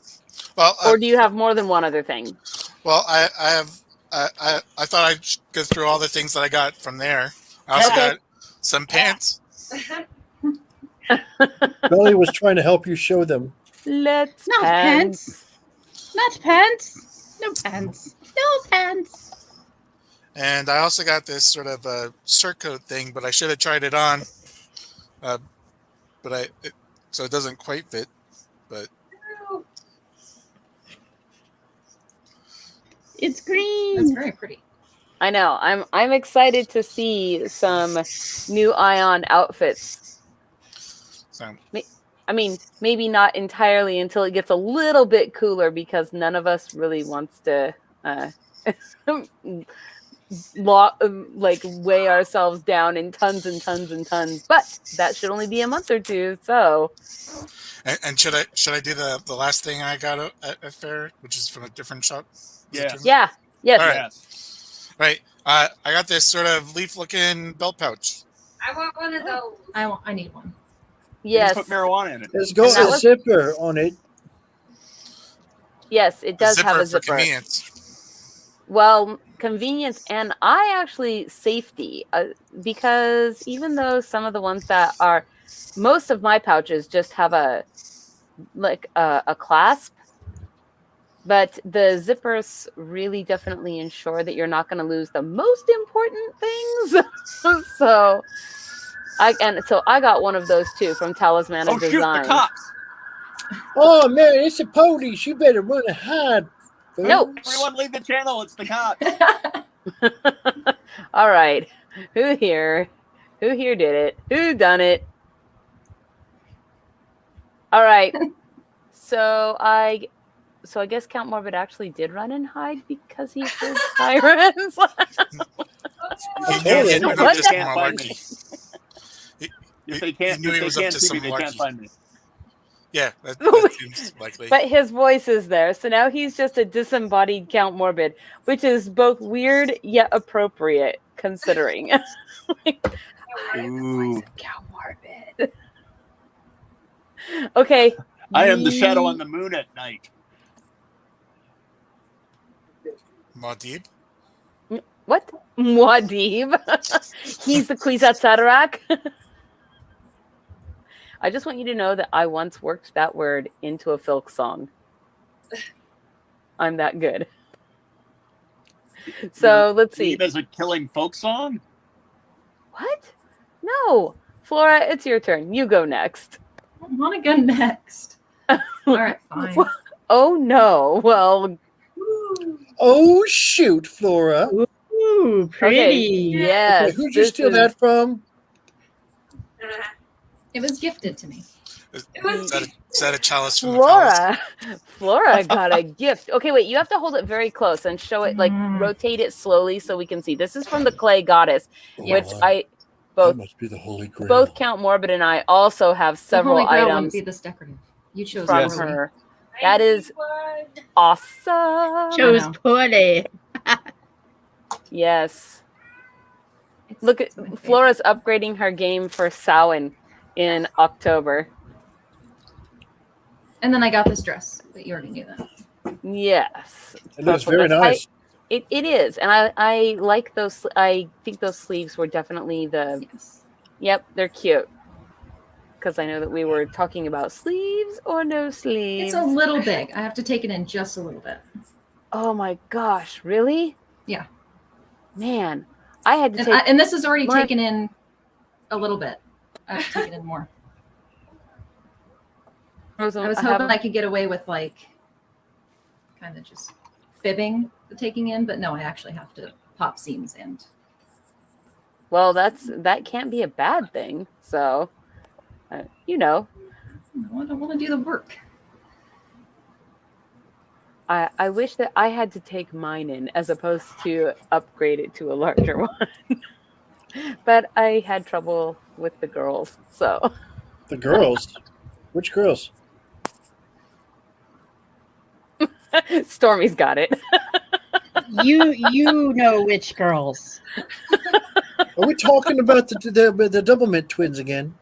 Well, Or do you have more than one other thing? well, I have. I thought I'd go through all the things that I got from there. I also Okay. got some pants. Belly was trying to help you show them. Let's Not pants. Not pants. No pants. No pants. And I also got this sort of surcoat thing, but I should have tried it on. So it doesn't quite fit. But It's green. That's very pretty. I know. I'm excited to see some new Ion outfits. so, I mean, maybe not entirely until it gets a little bit cooler, because none of us really wants to weigh ourselves down in tons and tons and tons. But that should only be a month or two. So and should I do the last thing I got at Fair, which is from a different shop? Yes. yeah, yes. All right. Yes. Right. I got this sort of leaf-looking belt pouch. I want one of those. I need one. Yes, Just put marijuana in it. There's got that a was- zipper on it. yes, it does have a for zipper. convenience. Well, convenience and safety, because even though some of the ones that are, most of my pouches just have a clasp, but the zippers really definitely ensure that you're not going to lose the most important things. so I got one of those too from Talisman Oh of shoot, Design. the cops! Oh man, it's a police. You better run and hide. No. Everyone leave the channel. It's the cops. All right. Who here did it? Who done it? All right. So I guess Count Morbid actually did run and hide because he heard sirens. He knew he had moved What to the- some malarkey. If they can't, He knew if he they was up can't to see some me, they can't malarkey. find me. Yeah, that seems likely. But his voice is there, so now he's just a disembodied Count Morbid, which is both weird yet appropriate considering. Ooh. Count Morbid. Okay. I am the shadow on the moon at night. Maudib? What? Muad'Dib. He's the Kwisatz Haderach. I just want you to know that I once worked that word into a folk song. I'm that good. So let's see. As a killing folk song? What? No. Flora, it's your turn. You go next. I want to go next. All right, fine. Oh, no. Well, Oh shoot, Flora. Ooh, pretty. okay. Yes. Who'd you this steal is- that from? It was gifted to me. Is that a chalice from the palace? Flora got a gift. Okay, wait. You have to hold it very close and show it, rotate it slowly so we can see. This is from the Clay Goddess, which That both must be the Holy Grail. both Count Morbid and I also have several the Holy Grail wouldn't items be this decorative. You chose from Yes. poorly. her. That is awesome. Chose know. poorly. Yes. It's- Look at it's my favorite. Flora's upgrading her game for Samhain in October. And then I got this dress, but you already knew that. Yes. It looks Purple very dress. nice. It is, and I like those. I think those sleeves were definitely the. Yes. Yep, they're cute. Because I know that we were talking about sleeves or no sleeves. It's a little big. I have to take it in just a little bit. Oh my gosh! Really? Yeah. Man, I had to And, take. and this is already my- taken in a little bit. I have to take it in more. I was hoping I could get away with like kind of just fibbing the taking in, but no, I actually have to pop seams and. Well, that can't be a bad thing. So, you know. No, I don't want to do the work. I wish that I had to take mine in as opposed to upgrade it to a larger one. But I had trouble with the girls, so. The girls? Which girls? Stormy's got it. You know which girls. Are we talking about the double mint twins again?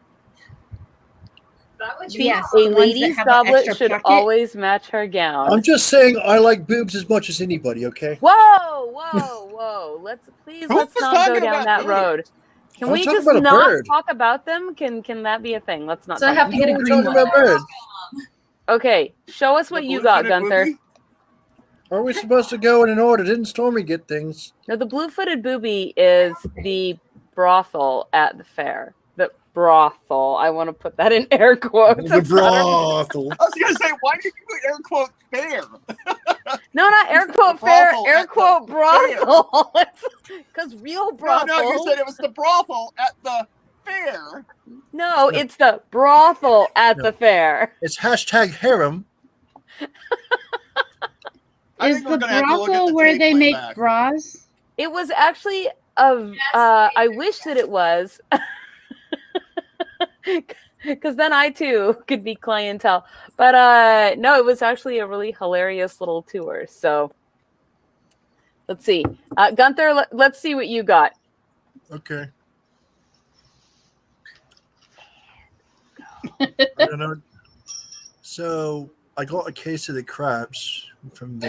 Is that what you Yes. A the ones that lady's have an goblet extra should pocket? always match her gown. I'm just saying I like boobs as much as anybody, okay? Whoa. Let's Who's not go talking down about that boobs? road. Can I'm we talking just about a not bird. talk about them? Can that be a thing? Let's not. So I talk have to about get a We're green talking one. about birds. Okay, show us what The you got, blue-footed Gunther. booby? Are we supposed to go in an order? Didn't Stormy get things? No, the blue-footed booby is the brothel at the fair. The brothel. I want to put that in air quotes. The It's not a- brothel. I was gonna say, why did you put air quote fair? No, not air quote The fair. brothel Air at the quote brothel. Because real brothel. No, you said it was the brothel at the fair. No, it's the brothel at the fair. It's hashtag harem. I Is think the we're gonna have to look at brothel the where tape they way make back. bras? It was actually a. I wish that it was, because then I too could be clientele. But no, it was actually a really hilarious little tour. So let's see, Gunther. Let's see what you got. Okay. I don't know. So I got a case of the crabs from the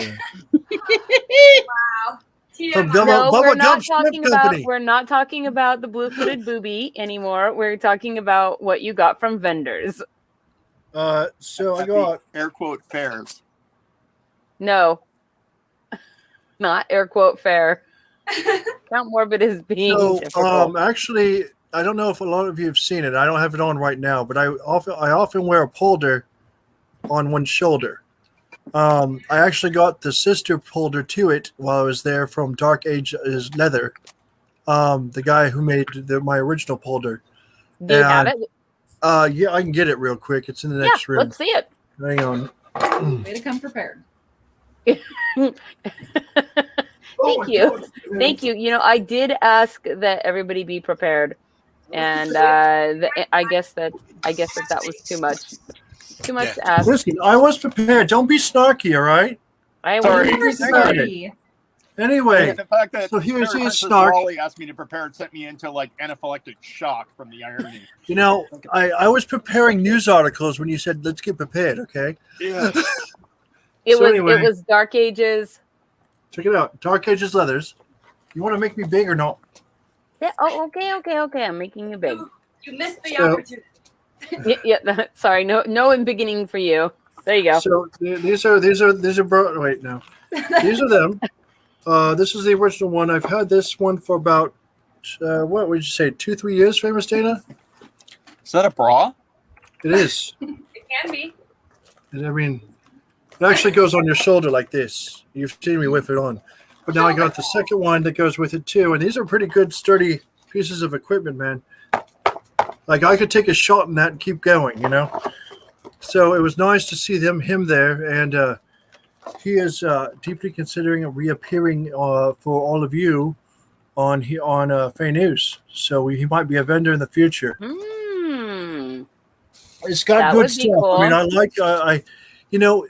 Wow. From TMI. Bubba- No, Bubba we're not Gump Shrimp talking about. Company. We're not talking about the blue-footed booby anymore. We're talking about what you got from vendors. So I At the got air quote fairs. No, not air quote fair. Count Morbid is being so difficult. actually I don't know if a lot of you have seen it. I don't have it on right now, but I often wear a polder on one shoulder. I actually got the sister polder to it while I was there from Dark Ages Leather. The guy who made my original polder. Do you have it? Yeah, I can get it real quick. It's in the next room. Let's see it. Hang on. Way to come prepared. Thank you. Thank you. You know, I did ask that everybody be prepared, and I guess that was too much. Too much to ask. Listen, I was prepared. Don't be snarky, all right? I Sorry. was. Sorry. Anyway, The fact that so here's Sarah his Princess snark. Wally asked me to prepare and sent me into like anaphylactic shock from the irony. you know, I was preparing news articles when you said, let's get prepared, okay? Yeah. It So anyway. It was Dark Ages. Check it out. Dark Ages Leathers. You want to make me big or not? Yeah. Oh, okay. I'm making you big. You missed the So- opportunity. Yeah. Sorry. No beginning for you. There you go. So these are wait, no. These are them. This is the original one. I've had this one for about what would you say, 2-3 years, famous Dana? Is that a bra? It is. It can be. And I mean, it actually goes on your shoulder like this. You've seen me with it on. But now I got the second one that goes with it too. And these are pretty good, sturdy pieces of equipment, man. Like I could take a shot in that and keep going, you know? So it was nice to see him there. And he is deeply considering reappearing for all of you on FAE News. So he might be a vendor in the future. It's got That good would be stuff. cool. I mean, I like,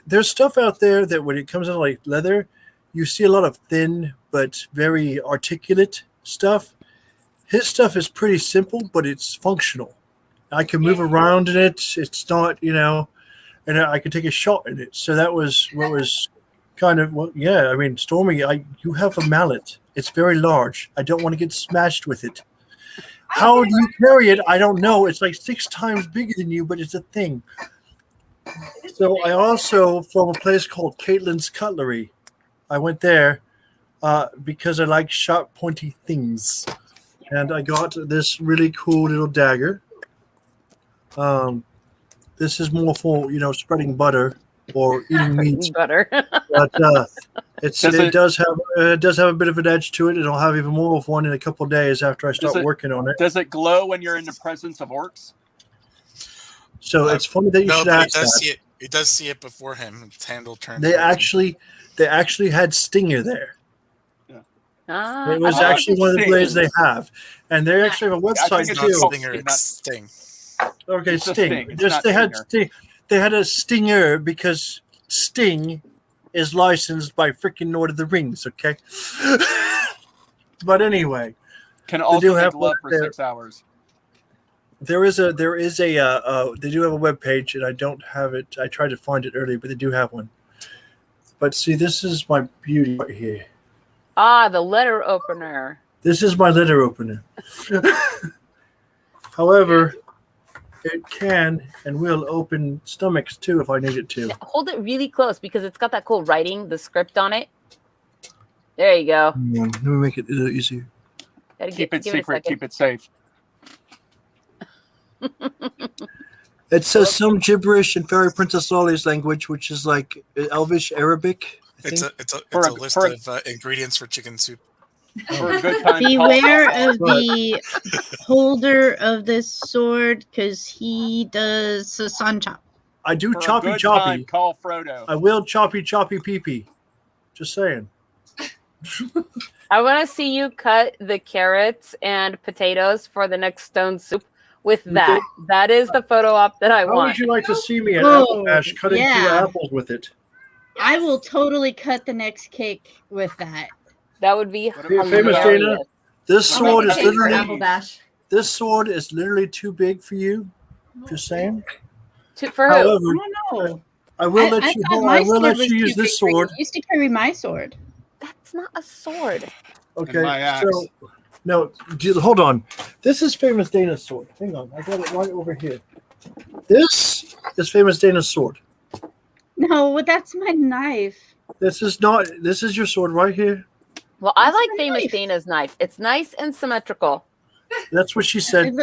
there's stuff out there that when it comes to like leather, you see a lot of thin but very articulate stuff. His stuff is pretty simple, but it's functional. I can move around in it. It's not, and I could take a shot in it. So that was what was kind of, I mean, Stormy, you have a mallet. It's very large. I don't want to get smashed with it. How do you carry it? I don't know. It's like 6 times bigger than you, but it's a thing. So I also, from a place called Caitlin's Cutlery, I went there because I like sharp, pointy things. And I got this really cool little dagger. This is more for, spreading butter. or eating meat. Butter. But it does have a bit of an edge to it, and I'll have even more of one in a couple of days after I start working on it. Does it glow when you're in the presence of orcs? So it's funny that you should ask that. It does see it before him. Its handle turns. They actually had Stinger there. Ah, It was actually one of the blades they have, and they actually have a website too. Stinger, it's Sting. Okay, It's a Sting. Sting. It's They not had Sting. They had a Stinger because Sting is licensed by freaking Lord of the Rings. Okay, but anyway, Can also have make love one for there. 6 hours. there is a they do have a web page, and I don't have it. I tried to find it earlier, but they do have one. But see, this is my beauty right here. Ah, the letter opener. This is my letter opener. However, it can and will open stomachs too if I need it to. Yeah, hold it really close because it's got that cool writing, the script on it. There you go. Let me make it a little easier. Keep it give it a secret. second. Keep it safe. It says some gibberish in Fairy Princess Lolly's language, which is like Elvish Arabic. It's a list of ingredients for chicken soup. For a good time, Beware of the holder of this sword because he does a sun chop. I do For a choppy good choppy. time, call Frodo. I will choppy choppy pee pee. Just saying. I want to see you cut the carrots and potatoes for the next stone soup with that. That is the photo op that I How want. would you like to see me at Oh, APPLEBASH cutting 2 yeah. apples with it? I will totally cut the next cake with that. That would be Famous hilarious. Dana, this I'll make sword a is cake for literally APPLEBASH. this sword is literally too big for you. Just saying. For who? However, I don't know. I will I let you. thought my I will sword let was you use too this big for you. sword. You used to carry my sword. That's not a sword. Okay. my axe. So no, hold on. This is Famous Dana's sword. Hang on, I got it right over here. This is Famous Dana's sword. No, that's my knife. This is not. This is your sword right here. Well, I That's like my Famous knife. Dana's knife. It's nice and symmetrical. That's what she said.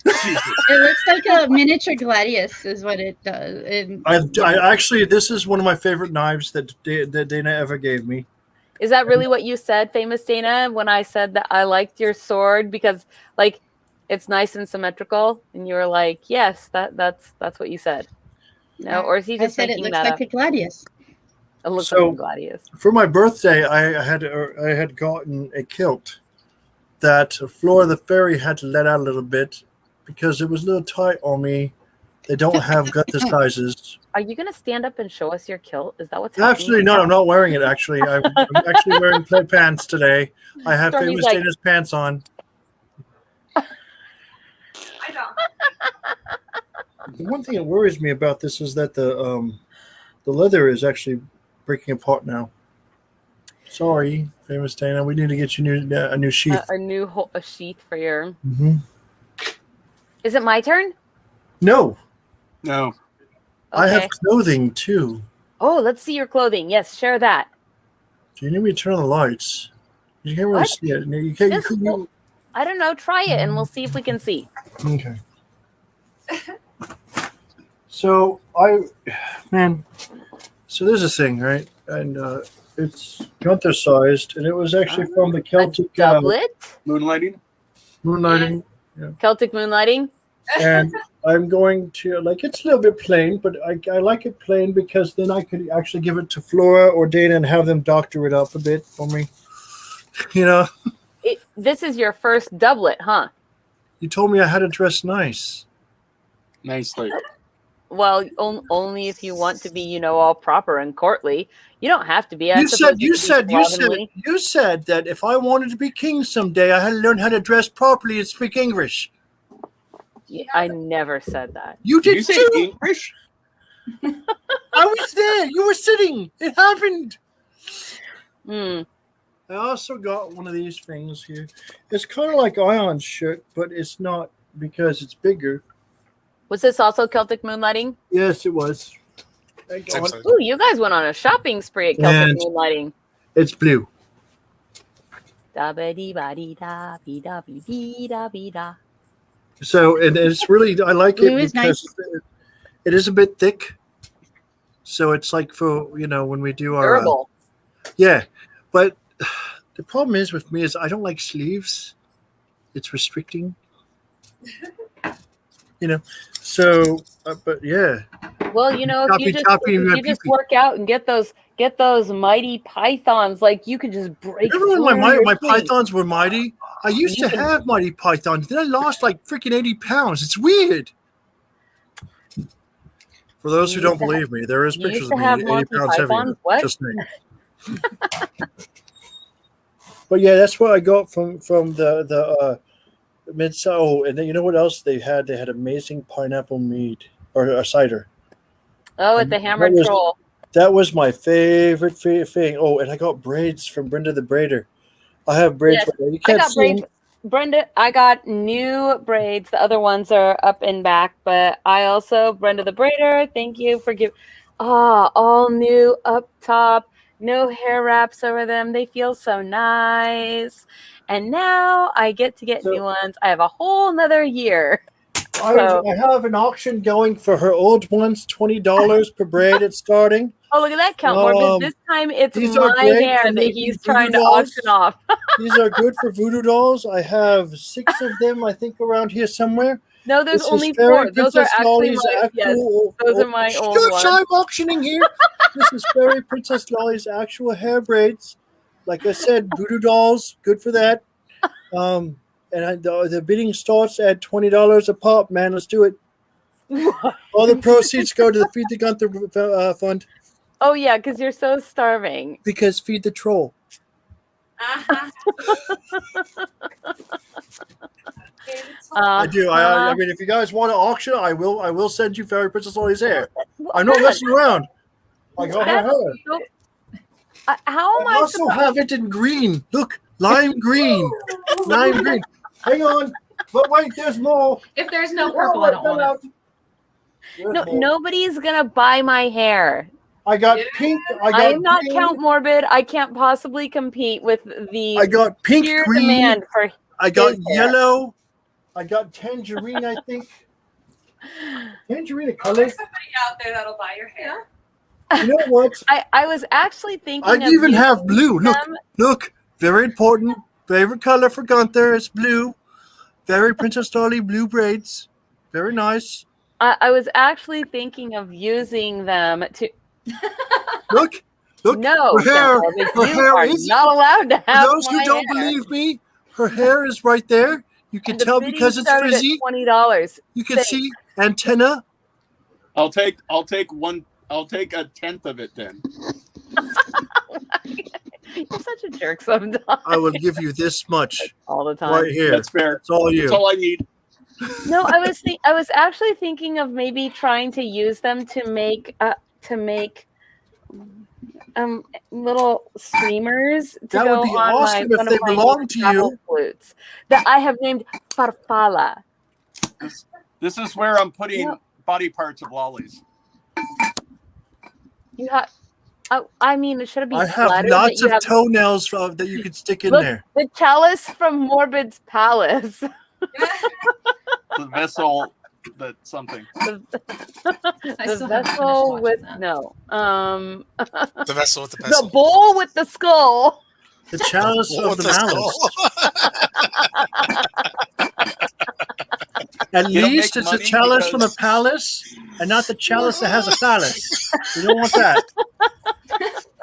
It looks like a miniature gladius, is what it does. And I actually, this is one of my favorite knives that Dana ever gave me. Is that really what you said, Famous Dana, when I said that I liked your sword because, like, it's nice and symmetrical? And you were like, "Yes, that's what you said." No, or is he I just said it making looks that like up? a gladius. It looks So- like a gladius. For my birthday, I had gotten a kilt that Flora the Fairy had to let out a little bit because it was a little tight on me. They don't have gut disguises. Are you going to stand up and show us your kilt? Is that what's happening? Absolutely not. I'm not wearing it. Actually, I'm actually wearing plaid pants today. I have Stormy's Famous like- Dana's pants on. I don't. The one thing that worries me about this is that the leather is actually breaking apart now. Sorry, Famous Dana. We need to get you a new sheath. A sheath for your. Mm-hmm. Is it my turn? No, No. I have Okay. clothing too. Oh, let's see your clothing. Yes, share that. Do you need me to turn on the lights? You can't really What? see it. You can't. This will- I don't know. Try it, and we'll see if we can see. Okay. So so there's a thing, right? And it's Gunther sized, and it was actually from the A Celtic doublet, Moonlighting? moonlighting. Celtic moonlighting. And I'm going to it's a little bit plain, but I like it plain because then I could actually give it to Flora or Dana and have them doctor it up a bit for me. You know, This is your first doublet, huh? you told me I had to dress nice. Nicely. Well, only if you want to be, all proper and courtly. You don't have to be. I You suppose said could be slovenly. you said that if I wanted to be king someday, I had to learn how to dress properly and speak English. Yeah, I never said that. You Did did you say too. English? I was there. You were sitting. It happened. Hmm. I also got one of these things here. It's kind of like Ion's shirt, but it's not because it's bigger. Was this also Celtic moonlighting? Yes, it was. I Same got- size. Ooh, you guys went on a shopping spree at Celtic And- moonlighting. It's blue. Da ba dee ba dee da be da be dee da be da. So, and it's really, I like Blue it is because it is a bit thick. So it's like for when we do our Durable. yeah, but the problem is with me is I don't like sleeves. It's restricting. So but yeah. Well, if you just pee-pee. work out and get those mighty pythons, like you could just break Remember through when my your feet. pythons were mighty? I used to have mighty pythons. Then I lost like freaking 80 pounds. It's weird. For those who don't believe me, there is You pictures used of to me have 80 Monty pounds heavier. Pythons? What? Just saying. But yeah, that's what I got from the Midsummer. Oh, and then you know what else they had? They had amazing pineapple mead or cider. Oh, at the Hammered Troll. That was my favorite thing. Oh, and I got braids from Brenda the Braider. I have braids. Yes, You can't I got see braids. them. Brenda, I got new braids. The other ones are up and back, but I also, Brenda the Braider, thank you for giving. All new up top. No hair wraps over them. They feel so nice. And now I get to get new ones. I have a whole nother year. I have an auction going for her old ones, $20 per braid. It's starting. Oh, look at that count, Morbid. This time it's these are my great hair for that making he's voodoo trying to dolls. auction off. These are good for voodoo dolls. I have 6 of them, I think, around here somewhere. No, there's This is only Fairy 4. Those are Princess actually Lolly's my actual. those are my old Shush, ones. I'm auctioning here. This is Fairy Princess Lolly's actual hair braids. Like I said, voodoo dolls, good for that. And the bidding starts at $20 a pop. Man, let's do it. All the proceeds go to the Feed the Gunther fund. Oh yeah, because you're so starving. Because feed the troll. I do. I mean, if you guys want to auction, I will send you Fairy Princess Lolly's hair. I'm not messing around. I got her hair. How am I also have it in green. Look, lime green. Lime green. Hang on. But wait, there's more. If there's no purple, I don't want it. No, nobody's gonna buy my hair. I got pink. I am not Count Morbid. I can't possibly compete with the. I got pink, green. Demand for I got yellow. I got tangerine. I think. Tangerine color. There's somebody out there that'll buy your hair. You know what? I was actually thinking. I even have blue. Look. Very important. Favorite color for Gunther is blue. Very Princess Dolly blue braids. Very nice. I was actually thinking of using them to. Look. No, her hair is not allowed to have. For those who don't believe me, her hair is right there. You can tell because it's frizzy. $20. You can see antenna. I'll take a 10th of it then. You're such a jerk sometimes. I will give you this much all the time. Right here. That's fair. It's all you. That's all I need. No, I was actually thinking of maybe trying to use them to make little streamers to that go would be on awesome if they belong to you. Flutes that I have named Farfalla. This is where I'm putting body parts of lollies. You have. I mean, it should have been. I have lots of toenails that you could stick in there. The chalice from Morbid's Palace. The vessel that something. The vessel with no. The vessel with the pestle. The bowl with the skull. The chalice of the malice. At least it's a chalice from a palace and not the chalice that has a phallus. You don't want that.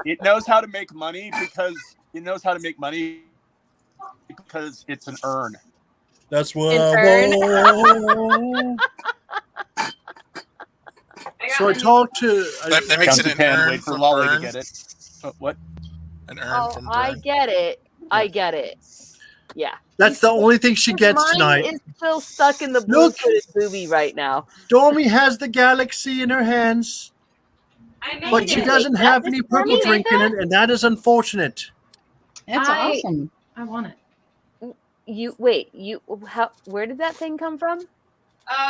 It knows how to make money because it's an urn. That's what I want. So I talked to. That makes it an urn wait for from Lolly burn. to get it. What? An urn from burn. I get it. Yeah. That's the only thing she gets Mine tonight. is still stuck in the blue-footed booby right now. Stormy has the galaxy in her hands, but she doesn't have any purple drink in it, and that is unfortunate. That's awesome. I want it. Where did that thing come from?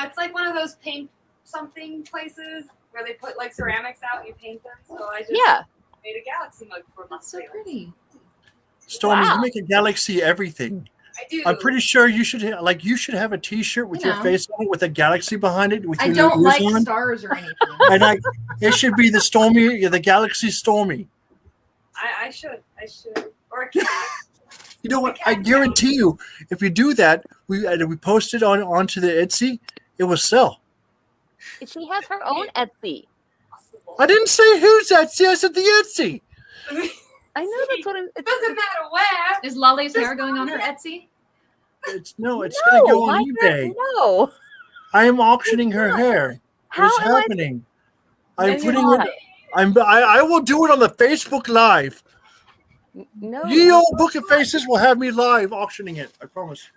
It's like one of those paint something places where they put like ceramics out and you paint them. So I just made a galaxy mug for That's so pretty. Stormy, you make a galaxy everything. I do. I'm pretty sure you should you should have a T-shirt with You your know. face on it with a galaxy behind it with I your don't ears like on. stars or anything. And it should be the Galaxy Stormy. I should. Or a cat. You know what? I guarantee you, if you do that, we post it onto the Etsy, it will sell. She has her own Etsy. I didn't say whose Etsy. I said the Etsy. I know that's what It doesn't matter where. Is Lolly's hair going on her Etsy? It's going to go on eBay. No. I am auctioning her hair. How What's am I- happening? I'm Then putting you're it. I will do it on the Facebook Live. No. Ye old Book of Faces will have me live auctioning it. I promise.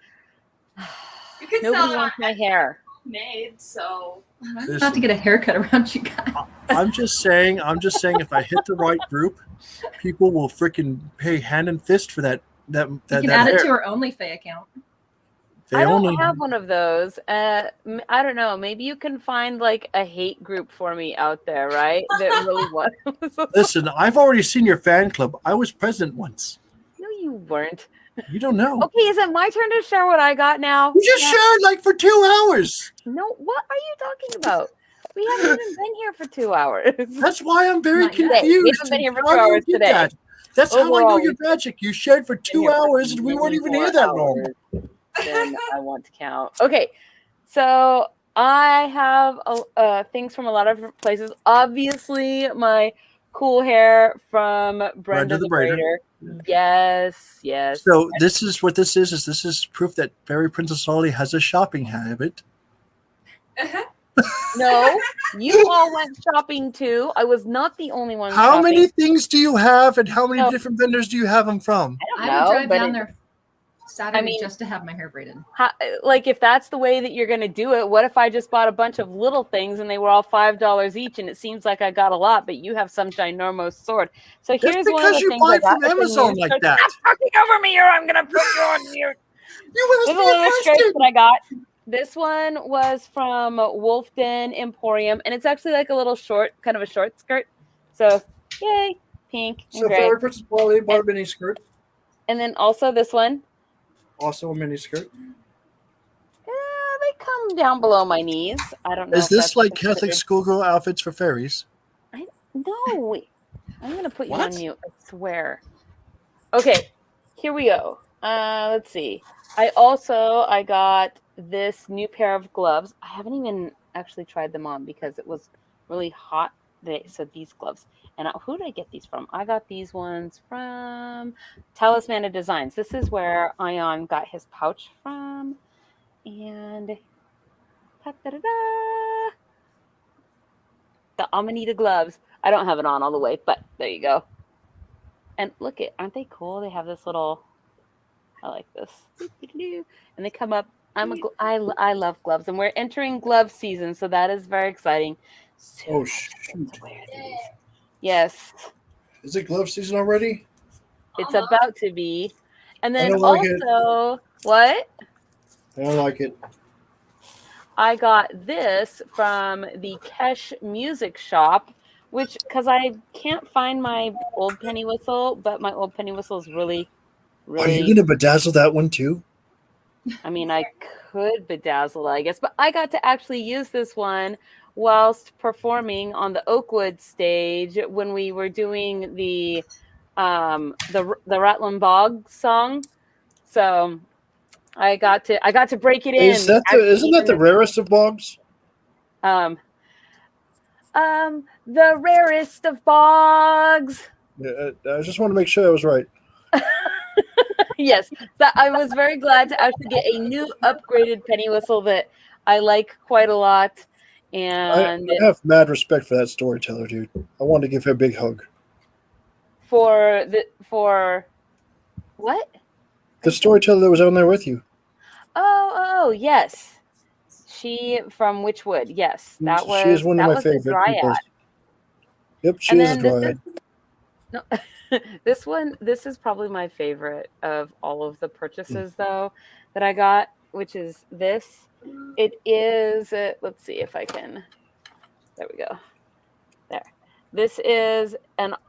You can Nobody sell it wants on my hair. made, so I'm about to get a haircut around you guys. I'm just saying. If I hit the right group, people will freaking pay hand and fist for that. You can add it to her OnlyFae account. They I don't only have one of those. I don't know. Maybe you can find like a hate group for me out there, right? That really was. listen. I've already seen your fan club. I was president once. No, you weren't. You don't know. Okay, is it my turn to share what I got now? You just shared for 2 hours. No, what are you talking about? We haven't even been here for 2 hours. That's why I'm very Not yet. confused. We haven't been here for How 2 you hours did today. that? That's how I know Overall, your magic. You shared for 2 hours and we weren't even here that long. Then I want to count. Okay, so I have things from a lot of different places. Obviously, my cool hair from Brenda the Braider. Yes. So this is what this is. This is proof that Fairy Princess Lolly has a shopping habit. No, you all went shopping too. I was not the only one. How shopping. many things do you have, and how many Oh. different vendors do you have them from? I I don't would know, drive but down there Saturday I just to have my hair braided. like if that's the way that you're going to do it, what if I just bought a bunch of little things and they were all $5 each, and it seems like I got a lot, but you have some ginormous sword. So That's here's one of because the you things I buy got. from It's a Amazon new like shirt. that. Stop talking over me, or I'm going to put you on mute. You This asked is me one of a the skirts question. that I got. This one was from Wolfden Emporium, and it's actually like a little short, kind of a short skirt. So, yay, pink and So gray. Fairy Princess Lolly bought a mini skirt. And then also this one. Also a mini skirt. They come down below my knees. I don't know. Is if this that's like Catholic considered- schoolgirl outfits for fairies? No, I'm gonna put you What? on mute. I swear. Okay, here we go. Let's see. I got this new pair of gloves. I haven't even actually tried them on because it was really hot today. So these gloves. And who did I get these from? I got these ones from Talismana Designs. This is where Ion got his pouch from. And ta-da-da-da, the Amanita gloves. I don't have it on all the way, but there you go. And look it, aren't they cool? They have this little. I like this, and they come up. I love gloves, and we're entering glove season, so that is very exciting. So Oh, excited to wear these. Yes, Is it glove season already? it's about to be, and then don't like it. also what? I don't like it. I got this from the Kesh Music Shop, which because I can't find my old penny whistle, but my old penny whistle is really. Are you gonna bedazzle that one too? I mean, I could bedazzle it, I guess, but I got to actually use this one whilst performing on the Oakwood stage when we were doing the Rattling Bog song. So I got to break it in. Isn't that the rarest of bogs? The rarest of bogs. Yeah, I just want to make sure I was right. Yes, so I was very glad to actually get a new upgraded penny whistle that I like quite a lot. And I have mad respect for that storyteller, dude. I want to give her a big hug. for what? The storyteller that was on there with you. Oh, yes. She from Witchwood. Yes, that was. She is one of my favorite the Dryad. people. Yep, she And is a then Dryad. This is probably my favorite of all of the purchases though that I got, which is this. It is let's see if I can. There we go. There. This is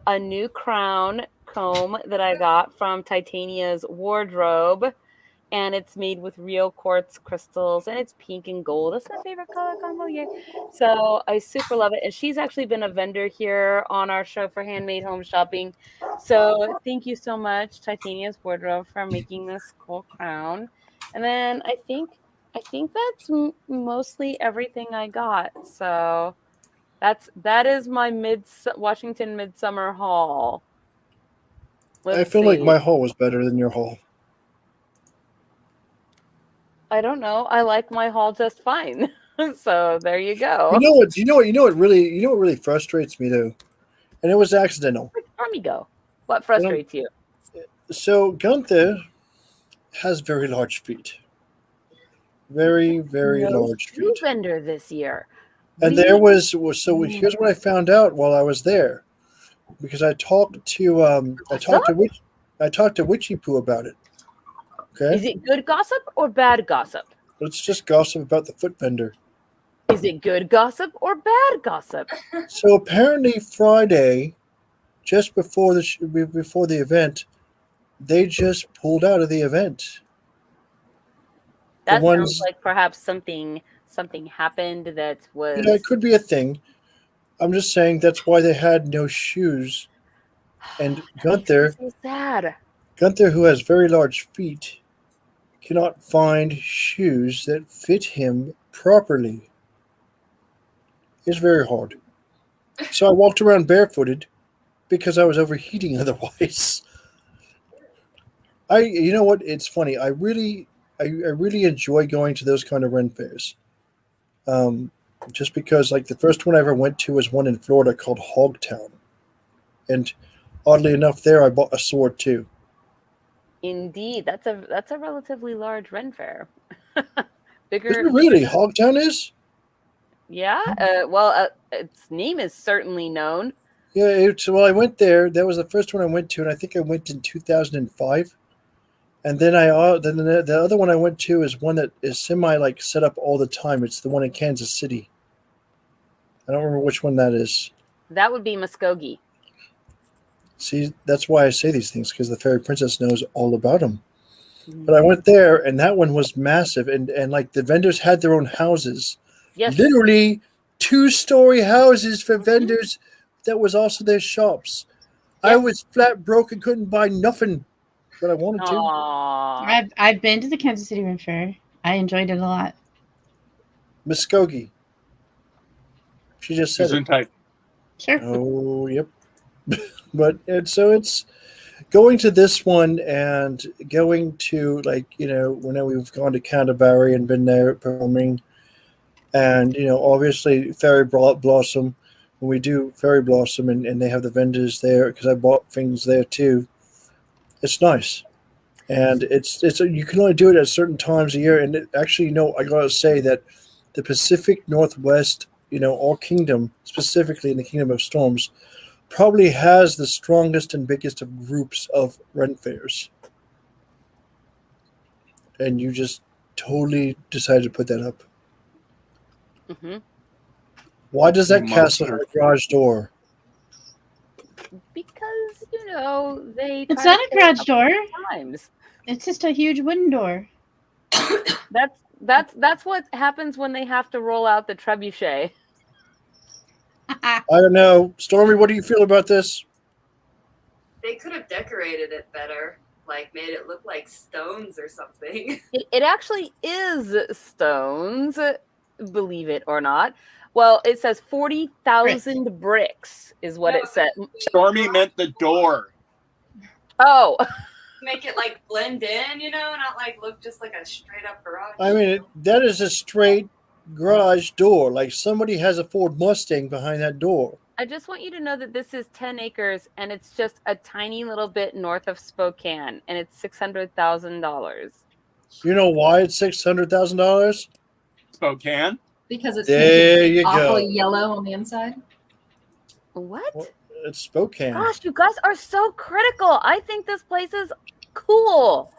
a new crown comb that I got from Titania's wardrobe, and it's made with real quartz crystals, and it's pink and gold. That's my favorite color combo. Yeah, so I super love it. And she's actually been a vendor here on our show for Handmade Home Shopping. So thank you so much, Titania's Wardrobe, for making this cool crown. And then I think that's mostly everything I got. So that is my Washington Midsummer haul. I feel like my haul was better than your haul. I don't know. I like my haul just fine. So there you go. You know what really frustrates me though, and it was accidental. Let me go. What frustrates you? So Gunther has very large feet. Very, very large feet. Vendor this year. And there was so here's what I found out while I was there, because I talked to Witchy Poo about it. Okay. Is it good gossip or bad gossip? Let's just gossip about the foot vendor. Is it good gossip or bad gossip? So apparently Friday, just before the event, they just pulled out of the event. That sounds like perhaps something happened that was. Yeah, it could be a thing. I'm just saying that's why they had no shoes. And Gunther, so sad. Gunther, who has very large feet, cannot find shoes that fit him properly. It's very hard. So I walked around barefooted because I was overheating otherwise. You know what? It's funny. I really enjoy going to those kind of Ren fairs. Just because, like, the first one I ever went to was one in Florida called Hogtown. And oddly enough, there I bought a sword too. Indeed, that's a relatively large Ren fair. Bigger. Is it really? Hogtown is? Yeah. Its name is certainly known. Yeah. Well, I went there. That was the first one I went to, and I think I went in 2005. And then the other one I went to is one that is semi set up all the time. It's the one in Kansas City. I don't remember which one that is. That would be Muskogee. See, that's why I say these things, because the fairy princess knows all about them. Mm-hmm. But I went there, and that one was massive, and like the vendors had their own houses. Yes. Literally 2-story houses for vendors. That was also their shops. Yes. I was flat broke and couldn't buy nothing, but I wanted to. I've been to the Kansas City Ren Fair. I enjoyed it a lot. Muskogee. She just said it. Sure. Oh, yep. But it's going to this one and going to, when we've gone to Canterbury and been there performing, and obviously Fairy Blossom, when we do Fairy Blossom and they have the vendors there, because I bought things there too. It's nice, and it's you can only do it at certain times a year. And I gotta say that the Pacific Northwest, our kingdom, specifically in the Kingdom of Storms, probably has the strongest and biggest of groups of Ren fairs. And you just totally decided to put that up. Mm-hmm. Why does that castle have a garage door? Because, they... It's not a garage door. Times. It's just a huge wooden door. That's what happens when they have to roll out the trebuchet. I don't know. Stormy, what do you feel about this? They could have decorated it better, like made it look like stones or something. It actually is stones, believe it or not. Well, it says 40,000 bricks is what it said. Stormy meant the door. Oh. Make it blend in, not look just like a straight up garage. I mean, that is a straight garage door. Like somebody has a Ford Mustang behind that door. I just want you to know that this is 10 acres and it's just a tiny little bit north of Spokane, and it's $600,000. You know why it's $600,000? Spokane? Because it's awful yellow on the inside. What? Well, it's Spokane. Gosh, you guys are so critical. I think this place is cool.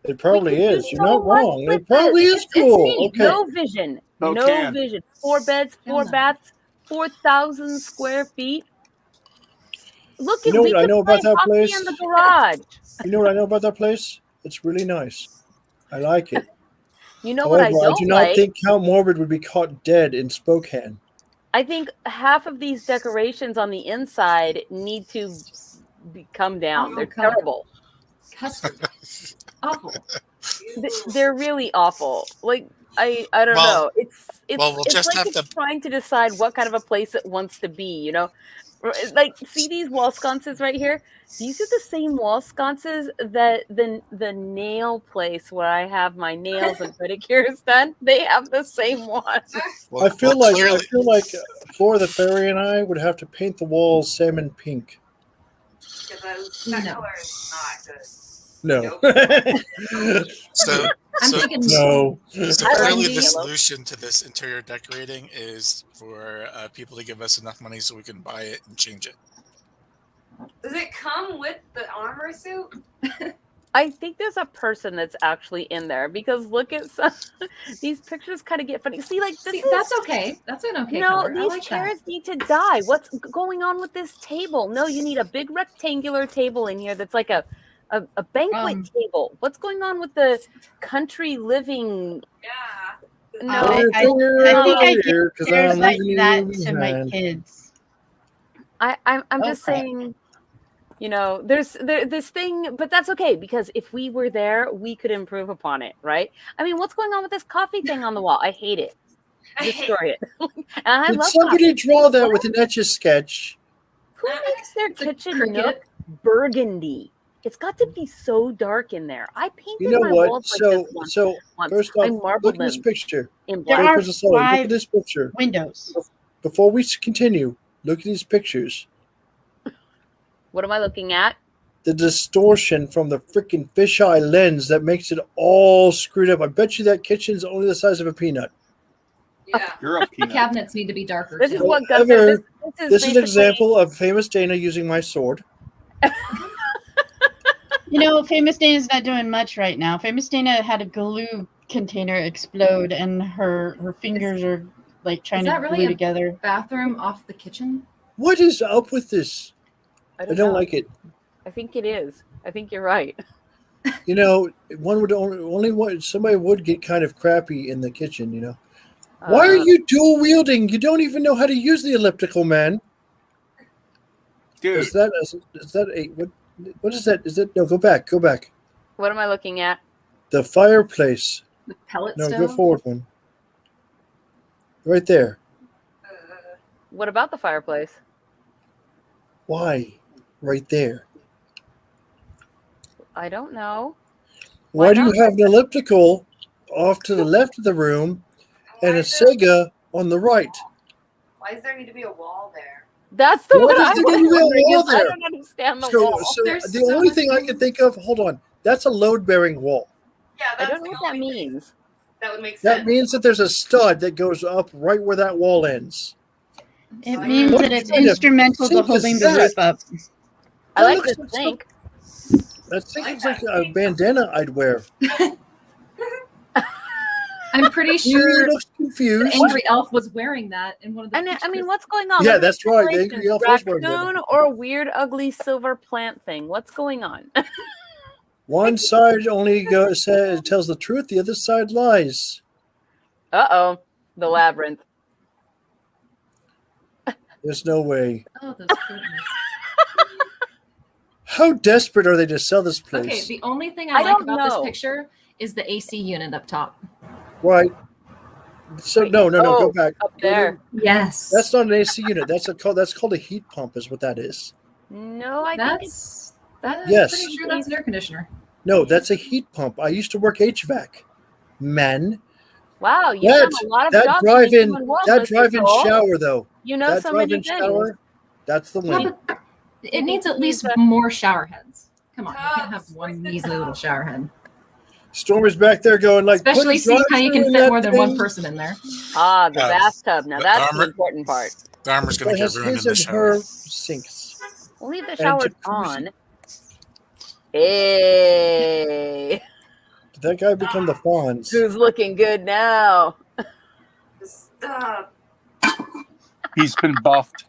It probably is. You're not wrong. It probably is cool. Okay. No vision. Spokane. No vision. 4 beds, 4 baths, 4,000 square feet. Look, you know what I know about that place? In the garage. You know what I know about that place? It's really nice. I like it. You know what I However, I don't do not like? think Count Morbid would be caught dead in Spokane. I think half of these decorations on the inside need to come down. Awful They're color. terrible. Custard. Awful. They're really awful. Like I don't Well- know. It's well, we'll just like have it's to- trying to decide what kind of a place it wants to be. You know, like see these wall sconces right here. These are the same wall sconces that the nail place where I have my nails and pedicures done. They have the same ones. Well, I feel like clearly, Flora the Fairy and I would have to paint the walls salmon pink. Because that No. color is not good. No. so I'm so, thinking No. so I like clearly the the yellow. solution to this interior decorating is for people to give us enough money so we can buy it and change it. Does it come with the armor suit? I think there's a person that's actually in there because look at some these pictures kind of get funny. See, like this See, is that's okay. That's an okay no, color. I these like chairs need to die. What's going on with this table? No, you need a big rectangular table in here that's like a banquet table. What's going on with the country living? Yeah. No, I think I give chairs like that to my kids. I'm just saying, you know, there's this thing, but that's okay because if we were there, we could improve upon it, right? I mean, what's going on with this coffee thing on the wall? I hate it. Destroy it. And I Did love somebody coffee. draw that with an Etch-a-Sketch? Who makes their kitchen cricket. nook burgundy? It's got to be so dark in there. I painted You know my what? walls like this So once. first I off, marbled look at this them picture. in There black. are Princess Sully, look at 5 this picture. windows. Before we continue, look at these pictures. What am I looking at? The distortion from the freaking fisheye lens that makes it all screwed up. I bet you that kitchen's only the size of a peanut. Yeah. You're a The peanut. cabinets need to be darker This is too. what Gus However, said. This This is an basically- example of famous Dana using my sword. You know, Famous Dana's not doing much right now. Famous Dana had a glue container explode, and her fingers are like trying that to really glue a- together. Bathroom off the kitchen. What is up with this? I don't know. like it. I think it is. I think you're right. You know, one would somebody would get kind of crappy in the kitchen. You know, why are you dual wielding? You don't even know how to use the elliptical, man. Dude, Is that a what is that? Is that no? Go back. What am I looking at? The fireplace. The pellet No, stove. go forward one. Right there. What about the fireplace? Why? Right there. I don't know. Why do not? you have an elliptical off to the left of the room and a Sega on the right? Why does there need to be a wall there? That's the Why one does I there was need to be a wondering. wall Is I there? don't understand the So wall. There's the so only much thing I room. can think of, hold on, that's a load-bearing wall. Yeah, I that's don't know what that means. That would make sense. That means that there's a stud that goes up right where that wall ends. It means What that it's kind of instrumental to sink is holding the that? roof up. I That like looks this like sink. That thing looks like a bandana I'd wear. I'm pretty He sure looks the confused. angry elf was wearing that in one of the And I mean, pictures. what's going on? Yeah, Look at that's the right. The decorations. angry elf was wearing that. Raccoon or a weird, ugly silver plant thing. What's going on? One side only tells the truth, the other side lies. Uh-oh. The labyrinth. There's no way. Oh, those curtains. How desperate are they to sell this Okay, place? the only thing I I like don't about know. this picture is the AC unit up top. Right. So Wait, no, go oh, back. Up there. Yes. That's not an AC unit. That's called a heat pump, is what that is. No, I think it's I'm Yes. pretty sure that's an air conditioner. No, that's a heat pump. I used to work HVAC. Man, wow, you've done a lot of that jobs. drive-in, in one, that Mr. drive-in Soul. shower though. You know That so many drive-in things. shower, that's the Yeah, one. but it needs at least that- more shower heads. Come on, you can't have Tubs. one Where's the measly little tub? shower head. Storm is back there going like, put Especially a seeing how you drive-through can in fit that more than one thing. person in there. Ah, the Yeah. bathtub. Now The that's the armor- important part. The armor's going That to get has ruined in his the and shower. her sinks. We'll leave the And showers jacuzzi. on. Hey, Did that guy become the Fonz? who's looking good now? Stop. he's been buffed.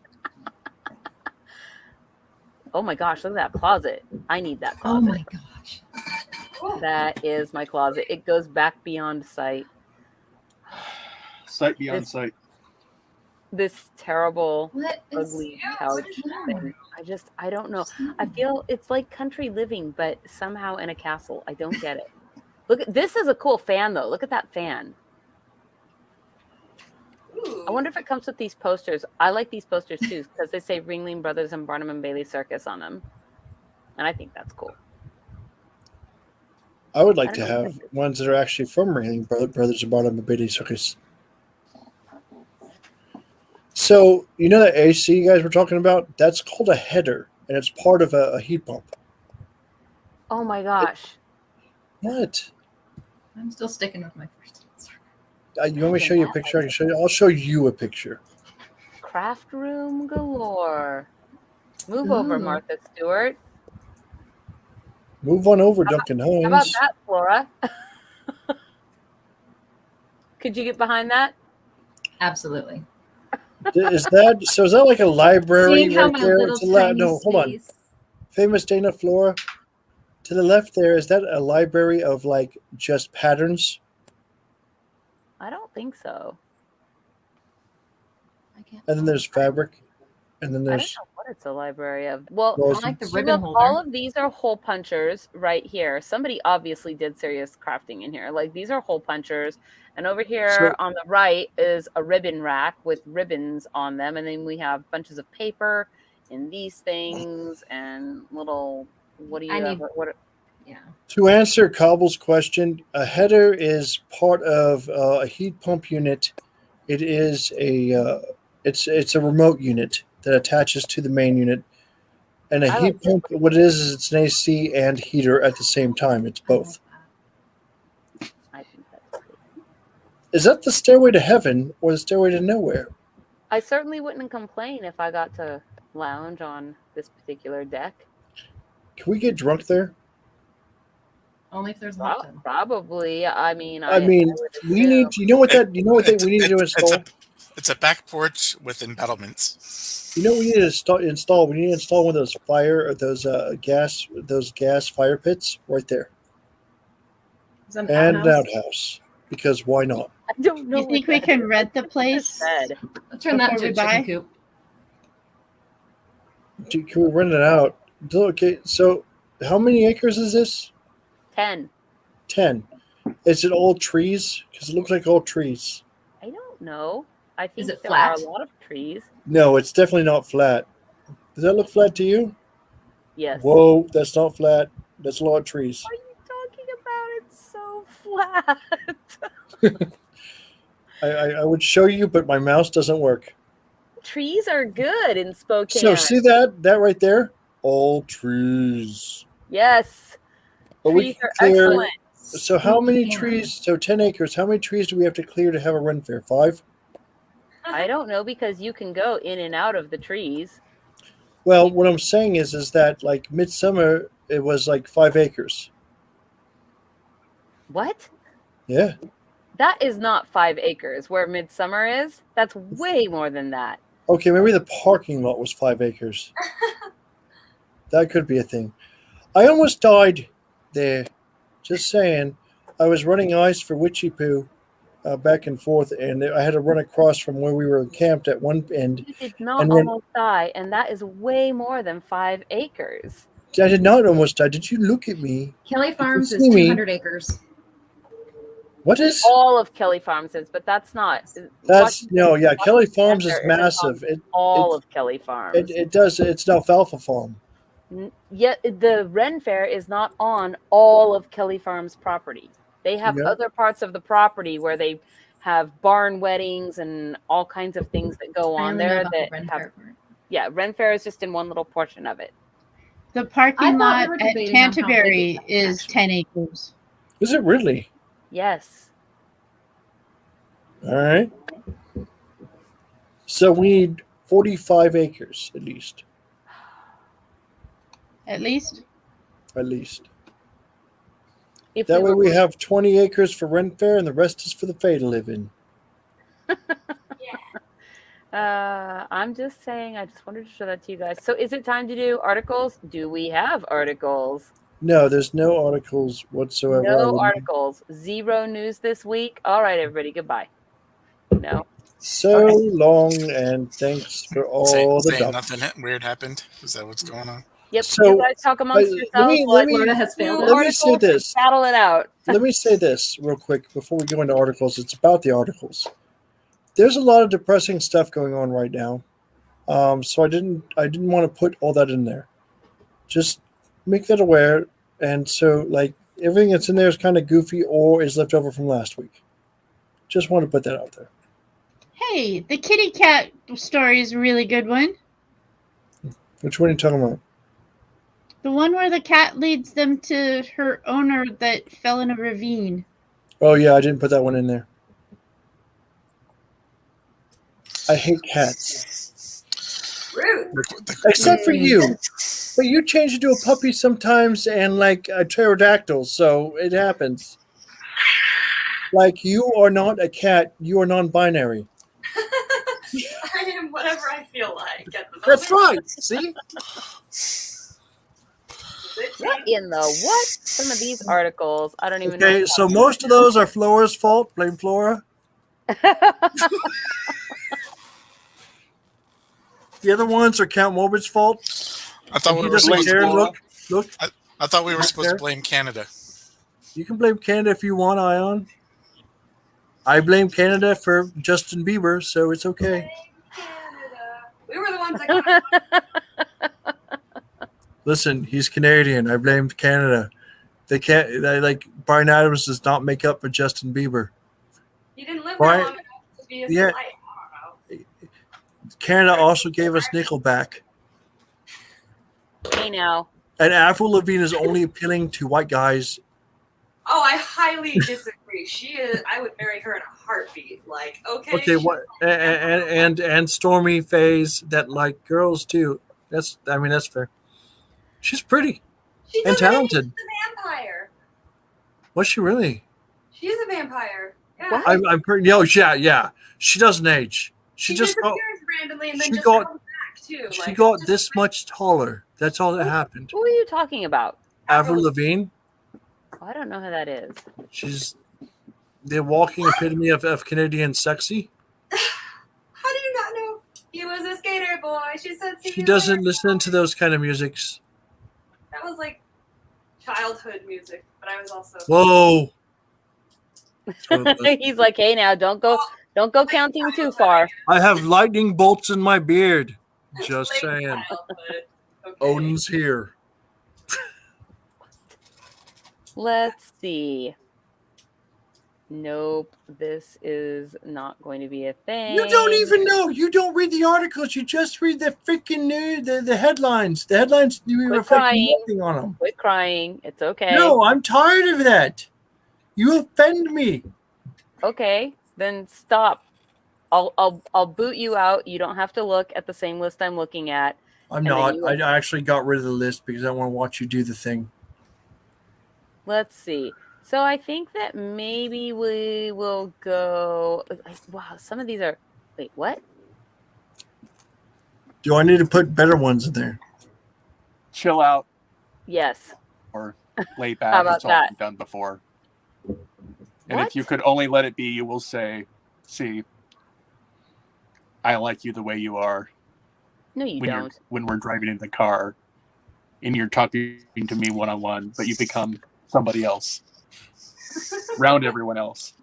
Oh my gosh, look at that closet. I need that Oh closet. my gosh. That is my closet. It goes back beyond sight. Sight beyond sight. This terrible, What is ugly couch thing. I don't know. I feel it's like country living, but somehow in a castle. I don't get it. Look at this is a cool fan though. Look at that fan. I wonder if it comes with these posters. I like these posters too because they say Ringling Brothers and Barnum and Bailey Circus on them, and I think that's cool. I would like to have ones that are actually from Ringling Brothers and Barnum and Bailey Circus. So, you know that AC you guys were talking about? That's called a header, and it's part of a heat pump. Oh my gosh. What? I'm still sticking with my first answer. You want me to show you a picture? I can show you. I'll show you a picture. Craft room galore. Move over, Martha Stewart. Move on over, Duncan Hines. How about that, Flora? Could you get behind that? Absolutely. Is that like a library Seeing how right my there? little It's a tiny no, hold on. space- Famous Dana Flora. To the left there, is that a library of like just patterns? I don't think so. I can't. And then there's fabric. And then I don't there's know what it's a library of. Well, Well, I like the see, ribbon look, holder. all of these are hole punchers right here. Somebody obviously did serious crafting in here. Like these are hole punchers. And over here on the right is a ribbon rack with ribbons on them. And then we have bunches of paper and these things and little, what do you have? Yeah. To answer Cobble's question, a header is part of a heat pump unit. It is it's a remote unit that attaches to the main unit. And a heat pump, what it is it's an AC and heater at the same time. It's both. I think that's great. Is that the Stairway to Heaven or the Stairway to Nowhere? I certainly wouldn't complain if I got to lounge on this particular deck. Can we get drunk there? Only if there's a hot tub. Probably. I mean, we need to, you know what we need to install? It's a back porch with embattlements. You know what we need to install? We need to install one of those gas fire pits right there. Is that And an outhouse? outhouse. Because why not? I don't know. You think we can rent the place? I'll turn that before into a we chicken buy? coop. Can we rent it out? Okay, so how many acres is this? 10. 10. Is it all trees? Because it looks like all trees. I don't know. I think it there are flat? a lot of trees. No, it's definitely not flat. Does that look flat to you? Yes. Whoa, that's not flat. That's a lot of trees. What are you talking about? It's so flat. I would show you, but my mouse doesn't work. Trees are good in Spokane. So see that right there? All trees. Yes. But Trees are clear. excellent. So how many Yeah. trees? So 10 acres. How many trees do we have to clear to have a Ren Fair? 5? I don't know because you can go in and out of the trees. Well, what I'm saying is that like midsummer, it was like 5 acres. What? Yeah. That is not 5 acres where Midsummer is. That's way more than that. Okay, maybe the parking lot was 5 acres. That could be a thing. I almost died there. Just saying. I was running ice for Witchy Poo back and forth, and I had to run across from where we were encamped at one end. You did not almost die, and that is way more than 5 acres. I did not almost die. Did you look at me? Kelly Farms is see me. 200 acres. What is? All of Kelly Farms is, but that's not. That's no, yeah. Kelly Washington Farms is Center massive. all of Kelly Farms. It does. It's an alfalfa farm. Yet the Ren Fair is not on all of Kelly Farms property. They have other parts of the property where they have barn weddings and all kinds of things that go on there. That have, yeah, Ren Fair is just in one little portion of it. The parking lot at debating on how big Canterbury it is, is 10 acres. Is it really? Yes. All right. So we need 45 acres at least. At least? At least. If That way were- we have 20 acres for Ren Fair and the rest is for the Fae to live in. I'm just saying, I just wanted to show that to you guys. So is it time to do articles? Do we have articles? No, there's no articles whatsoever. I No wouldn't- articles. Zero news this week. All right, everybody. Goodbye. No. So long, and thanks for all the Saying dump. nothing weird happened. Is that what's going on? Yep. So, you guys talk amongst let yourselves. me- while I let me- do Florida has failed us. let me say articles and this. battle it out. Let me say this real quick before we go into articles. It's about the articles. There's a lot of depressing stuff going on right now, so I didn't want to put all that in there. Just make that aware, and so like everything that's in there is kind of goofy or is left over from last week. Just want to put that out there. Hey, the kitty cat story is a really good one. Which one are you talking about? The one where the cat leads them to her owner that fell in a ravine. Oh yeah, I didn't put that one in there. I hate cats. Rude. Except for you. But you change into a puppy sometimes and like a pterodactyl, so it happens. Like you are not a cat, you are non-binary. I am whatever I feel like at the moment. That's right. See? What in the what? Some of these articles, I don't even know. Okay, so most of those are Flora's fault. Blame Flora. The other ones are Count Morbid's fault. I thought He we were doesn't supposed care. to. Look. I thought we were Don't supposed care. to blame Canada. You can blame Canada if you want, Ion. I blame Canada for Justin Bieber, so it's okay. Canada. We were the ones that got Listen, he's Canadian. I blamed Canada. They can't. Like Brian Adams does not make up for Justin Bieber. You didn't live Right. there long enough to be a Yeah. light. I don't know. Canada also gave us Nickelback. Hey now. And Avril Lavigne is only appealing to white guys. Oh, I highly disagree. She is. I would marry her in a heartbeat. Like, okay. Okay, what? And Stormy Faye's that like girls too. That's fair. She's pretty She's and a talented. vampire. Was she really? She is a vampire. Yeah. What? I'm pretty. Oh yeah. She doesn't age. She just got. disappears randomly and then she just got- comes back too. She Like, got this much taller. That's all that happened. Who are you talking about? Avril Lavigne. Oh, I don't know who that is. She's the walking epitome of Canadian sexy. How do you not know? He was a skater boy. She said. "See She you doesn't later." listen to those kind of musics. That was like childhood music, but I was also. Whoa. He's like, hey now, don't go counting too far. I have lightning bolts in my beard. Just Late saying. childhood. Okay. Odin's here. Let's see. Nope, this is not going to be a thing. You don't even know. You don't read the articles. You just read the freaking news, the headlines. The headlines you Quit reflect crying. nothing on them. Quit crying. It's okay. No, I'm tired of that. You offend me. Okay, then stop. I'll boot you out. You don't have to look at the same list I'm looking at. I'm And then not. you- I actually got rid of the list because I want to watch you do the thing. Let's see. So I think that maybe we will go. Wow, some of these are. Wait, what? Do I need to put better ones in there? Chill out Yes. or lay back. How about It's all that? been done before. And What? if you could only let it be, you will say, "See, I like you the way you are." No, you don't. When we're driving in the car, and you're talking to me one on one, but you become somebody else around everyone else.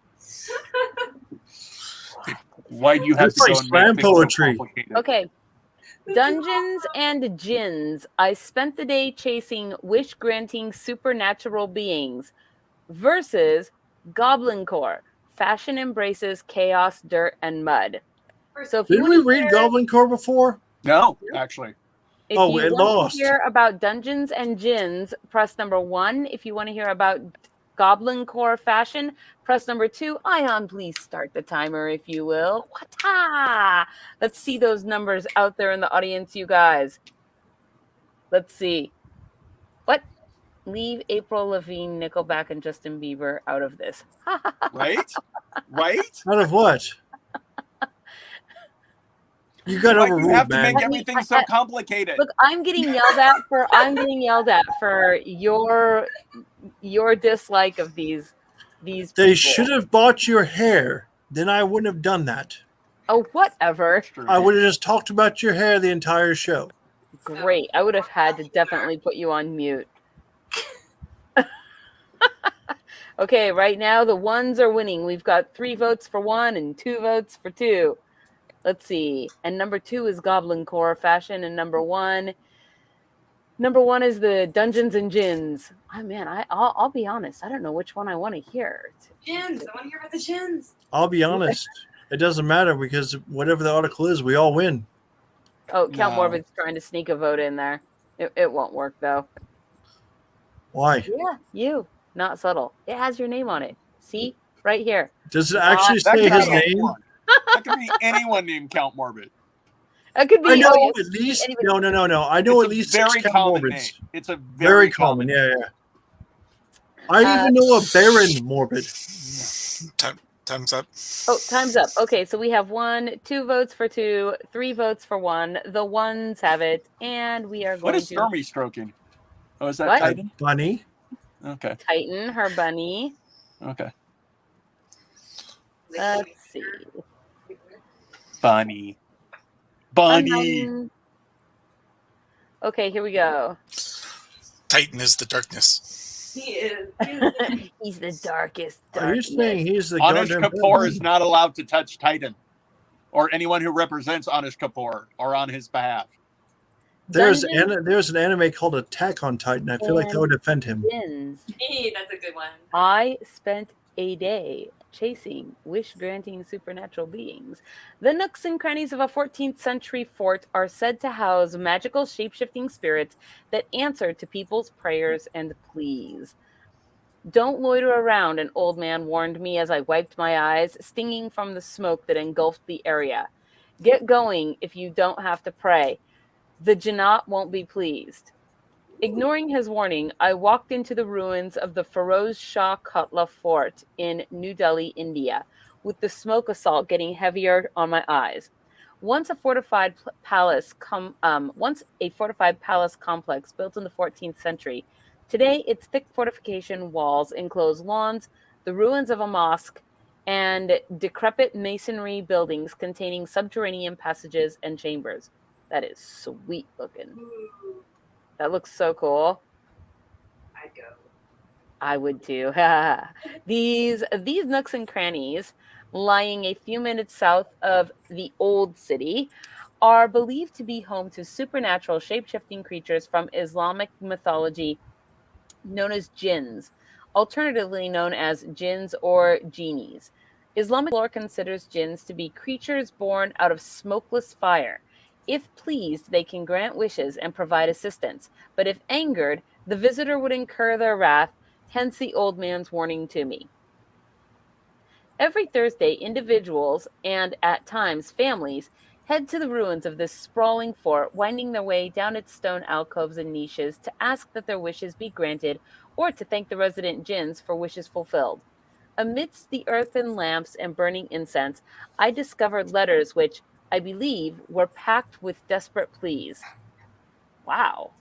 Why do you have That's to like go and slam make things so poetry. complicated? Okay. Dungeons and Djinns. I spent the day chasing wish-granting supernatural beings versus Goblin Core. Fashion embraces chaos, dirt, and mud. So if you Didn't we want to read hear, Goblin Core before? No, actually. if Oh, you it want lost. to hear about Dungeons and Djinns, press number 1. If you want to hear about Goblin Core fashion, press number 2. Ion, please start the timer, if you will. Wata! Let's see those numbers out there in the audience, you guys. Let's see. What? Leave April Lavigne, Nickelback, and Justin Bieber out of this. Right? Right? Out of what? You got Why do you have overruled, to man. make everything so complicated? Look, I'm getting yelled at for your dislike of these They people. should have bought your hair. Then I wouldn't have done that. Oh, whatever. I would have just talked about your hair the entire show. Great. I would have had to definitely put you on mute. Okay, right now the ones are winning. We've got 3 votes for 1 and 2 votes for 2. Let's see. And number 2 is Goblin Core Fashion, and number one is the Dungeons and Gins. Oh man, I'll be honest. I don't know which one I want to hear. Gins. I want to hear about the gins. I'll be honest. It doesn't matter because whatever the article is, we all win. Oh, Count No. Morbid's trying to sneak a vote in there. It won't work though. Why? Yeah, you. Not subtle. It has your name on it. See? Right here. Does it actually That say could his be name? anyone. That could be anyone named Count Morbid. It could be. I know oh, at least. anybody. No. I know It's at a least very 6 Count common Morbids. name. It's a Very common. Yeah. I even know a Baron Morbid. Time's up. Oh, time's up. Okay, so we have 2 votes for 2, 3 votes for 1. The ones have it, and we are What going is to Stormy stroking? Oh, is that What? Titan? Bunny. Okay. Titan, her bunny. Okay. Let's see. Bunny. Okay, here we go. Titan is the darkness. He is. He's the darkest. Are you saying he's the Anish goddamn Kapoor Baron? is not allowed to touch Titan, or anyone who represents Anish Kapoor or on his behalf. There's Dungeons an anime called Attack on Titan. I feel like that would offend him. Gins. Hey, that's a good one. I spent a day chasing wish-granting supernatural beings. The nooks and crannies of a 14th century fort are said to house magical shape-shifting spirits that answer to people's prayers and pleas. Don't loiter around, an old man warned me as I wiped my eyes, stinging from the smoke that engulfed the area. Get going if you don't have to pray. The Jannat won't be pleased. Ignoring his warning, I walked into the ruins of the Feroz Shah Kotla Fort in New Delhi, India, with the smoke assault getting heavier on my eyes. Once a fortified palace complex built in the 14th century, today its thick fortification walls enclose lawns, the ruins of a mosque, and decrepit masonry buildings containing subterranean passages and chambers. That is sweet looking. Ooh, That looks so cool. I'd go. I would too. These nooks and crannies, lying a few minutes south of the old city, are believed to be home to supernatural shape-shifting creatures from Islamic mythology known as jinns, alternatively known as jinns or genies. Islamic lore considers jinns to be creatures born out of smokeless fire. If pleased, they can grant wishes and provide assistance, but if angered, the visitor would incur their wrath, hence the old man's warning to me. Every Thursday, individuals, and at times families, head to the ruins of this sprawling fort, winding their way down its stone alcoves and niches to ask that their wishes be granted or to thank the resident jinns for wishes fulfilled. Amidst the earthen lamps and burning incense, I discovered letters which, I believe, were packed with desperate pleas. Wow.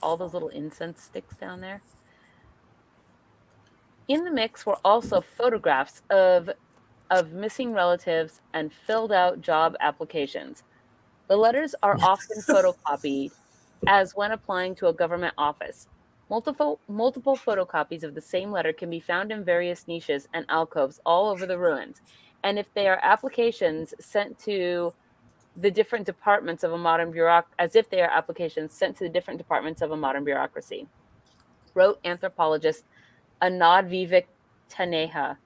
All those little incense sticks down there. In the mix were also photographs of missing relatives and filled out job applications. The letters are often photocopied, as when applying to a government office. Multiple photocopies of the same letter can be found in various niches and alcoves all over the ruins. And if they are applications sent to the different departments of a modern bureaucracy, wrote anthropologist Anand Vivek Taneja,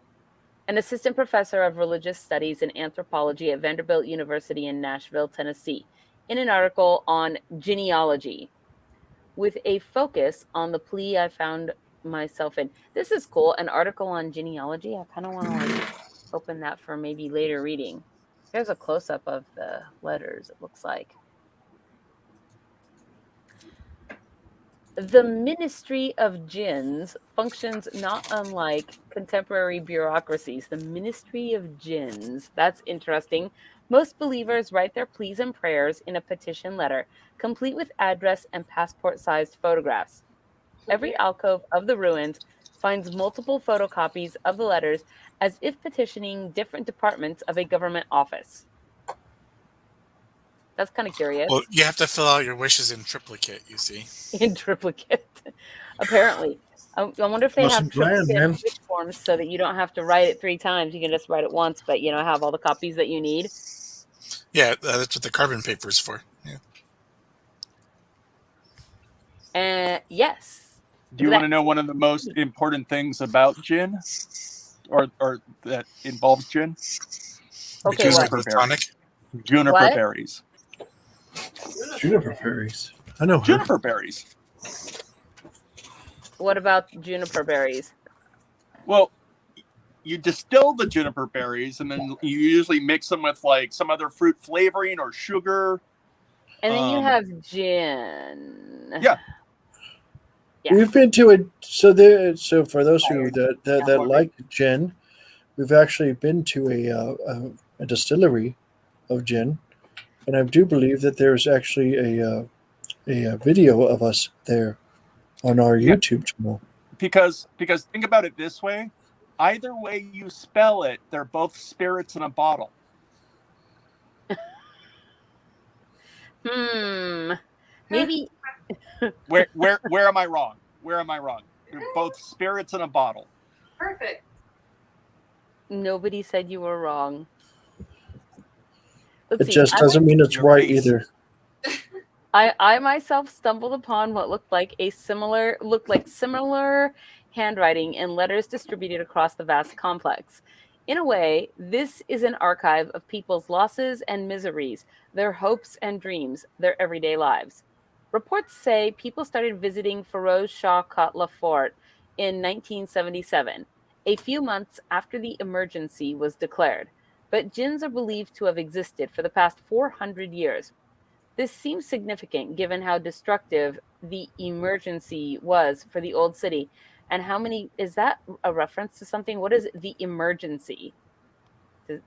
an assistant professor of religious studies and anthropology at Vanderbilt University in Nashville, Tennessee, in an article on genealogy, with a focus on the plea I found myself in. This is cool, an article on genealogy. I kind of want to open that for maybe later reading. Here's a close-up of the letters, it looks like. The Ministry of Jinns functions not unlike contemporary bureaucracies. The Ministry of Jinns. That's interesting. Most believers write their pleas and prayers in a petition letter, complete with address and passport-sized photographs. Every alcove of the ruins finds multiple photocopies of the letters as if petitioning different departments of a government office. That's kind of curious. Well, you have to fill out your wishes in triplicate, you see. In triplicate, apparently. I wonder if they have Awesome plan, triplicate man. wish forms so that you don't have to write it 3 times. You can just write it once, but have all the copies that you need. Yeah, that's what the carbon paper is for. Yeah. Yes. Do you want to know one of the most important things about gin, or that involves gin? Okay, Because what? they're platonic. Juniper What? berries. Juniper fairies. I know her. Juniper berries. What about juniper berries? Well, you distill the juniper berries, and then you usually mix them with like some other fruit flavoring or sugar. And then you have gin. Yeah. Yeah. We've been to it. So for those of you that like gin, we've actually been to a distillery of gin, and I do believe that there's actually a video of us there on our YouTube channel. Because think about it this way: either way you spell it, they're both spirits in a bottle. Maybe. Where am I wrong? Where am I wrong? They're both spirits in a bottle. Perfect. Nobody said you were wrong. It just doesn't mean it's right either. I myself stumbled upon what looked like similar handwriting in letters distributed across the vast complex. In a way, this is an archive of people's losses and miseries, their hopes and dreams, their everyday lives. Reports say people started visiting Feroz Shah Kotla Fort in 1977, a few months after the emergency was declared, but jinns are believed to have existed for the past 400 years. This seems significant given how destructive the emergency was for the old city. And how many, is that a reference to something? What is the emergency?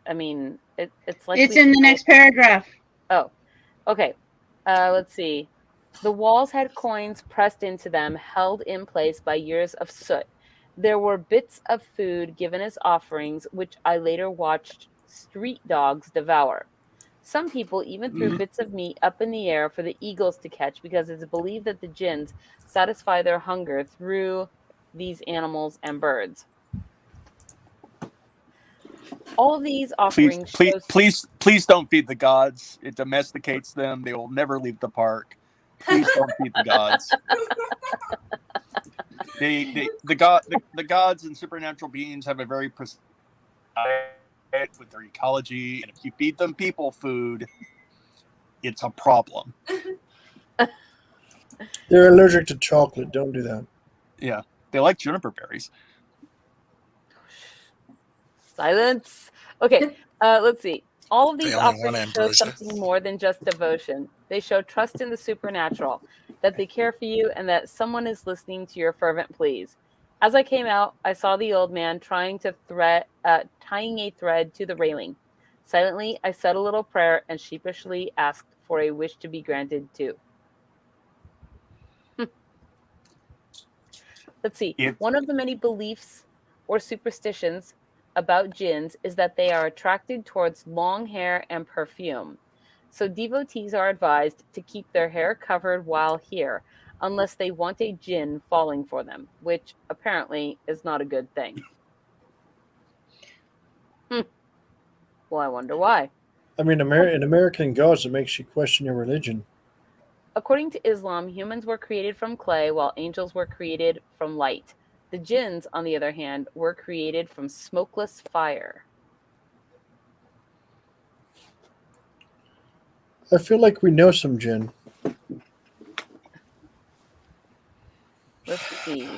I mean, it's like it's in the next paragraph. Oh, okay. Let's see. The walls had coins pressed into them, held in place by years of soot. There were bits of food given as offerings, which I later watched street dogs devour. Some people even threw bits of meat up in the air for the eagles to catch because it's believed that the jinns satisfy their hunger through these animals and birds. All of these offerings please don't feed the gods. It domesticates them. They will never leave the park. Please don't feed the gods. The gods and supernatural beings have a very precise diet with their ecology, and if you feed them people food, it's a problem. They're allergic to chocolate. Don't do that. Yeah, they like juniper berries. Silence. Okay, let's see. All of these They only want offerings show ambrosia. something more than just devotion. They show trust in the supernatural, that they care for you, and that someone is listening to your fervent pleas. As I came out, I saw the old man tying a thread to the railing. Silently, I said a little prayer and sheepishly asked for a wish to be granted too. Let's see. One of the many beliefs or superstitions about jinns is that they are attracted towards long hair and perfume. So devotees are advised to keep their hair covered while here, unless they want a jinn falling for them, which apparently is not a good thing. Well, I wonder why. I mean, in American Gods, it makes you question your religion. According to Islam, humans were created from clay while angels were created from light. The jinns, on the other hand, were created from smokeless fire. I feel like we know some jinn. Let's see.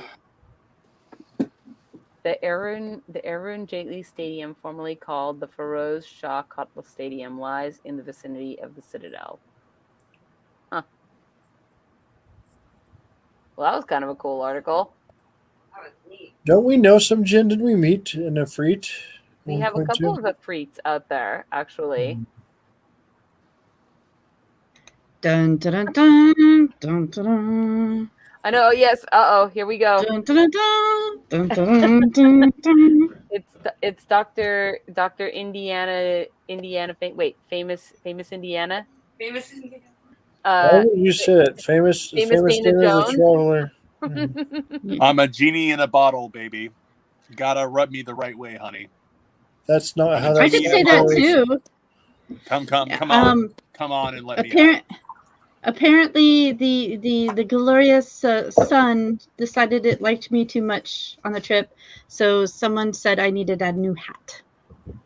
The Arun Jaitley Stadium, formerly called the Feroz Shah Kotla Stadium, lies in the vicinity of the Citadel. Huh. Well, that was kind of a cool article. That was neat. Don't we know some gin? Did we meet in a freet? We have a couple 1.2? of Afrits out there, actually. Dun dun dun dun dun dun. I know. Yes. Here we go. Dun, dun, dun, dun, dun, dun, dun. It's Dr. Indiana famous Indiana. Famous Indian. Oh, you said it. Famous Famous Dana Dana the Jones. Traveler. I'm a genie in a bottle, baby. Gotta rub me the right way, honey. That's not how I that I could say that too. Come on. Come on and let me out. Apparently, the glorious sun decided it liked me too much on the trip, so someone said I needed a new hat.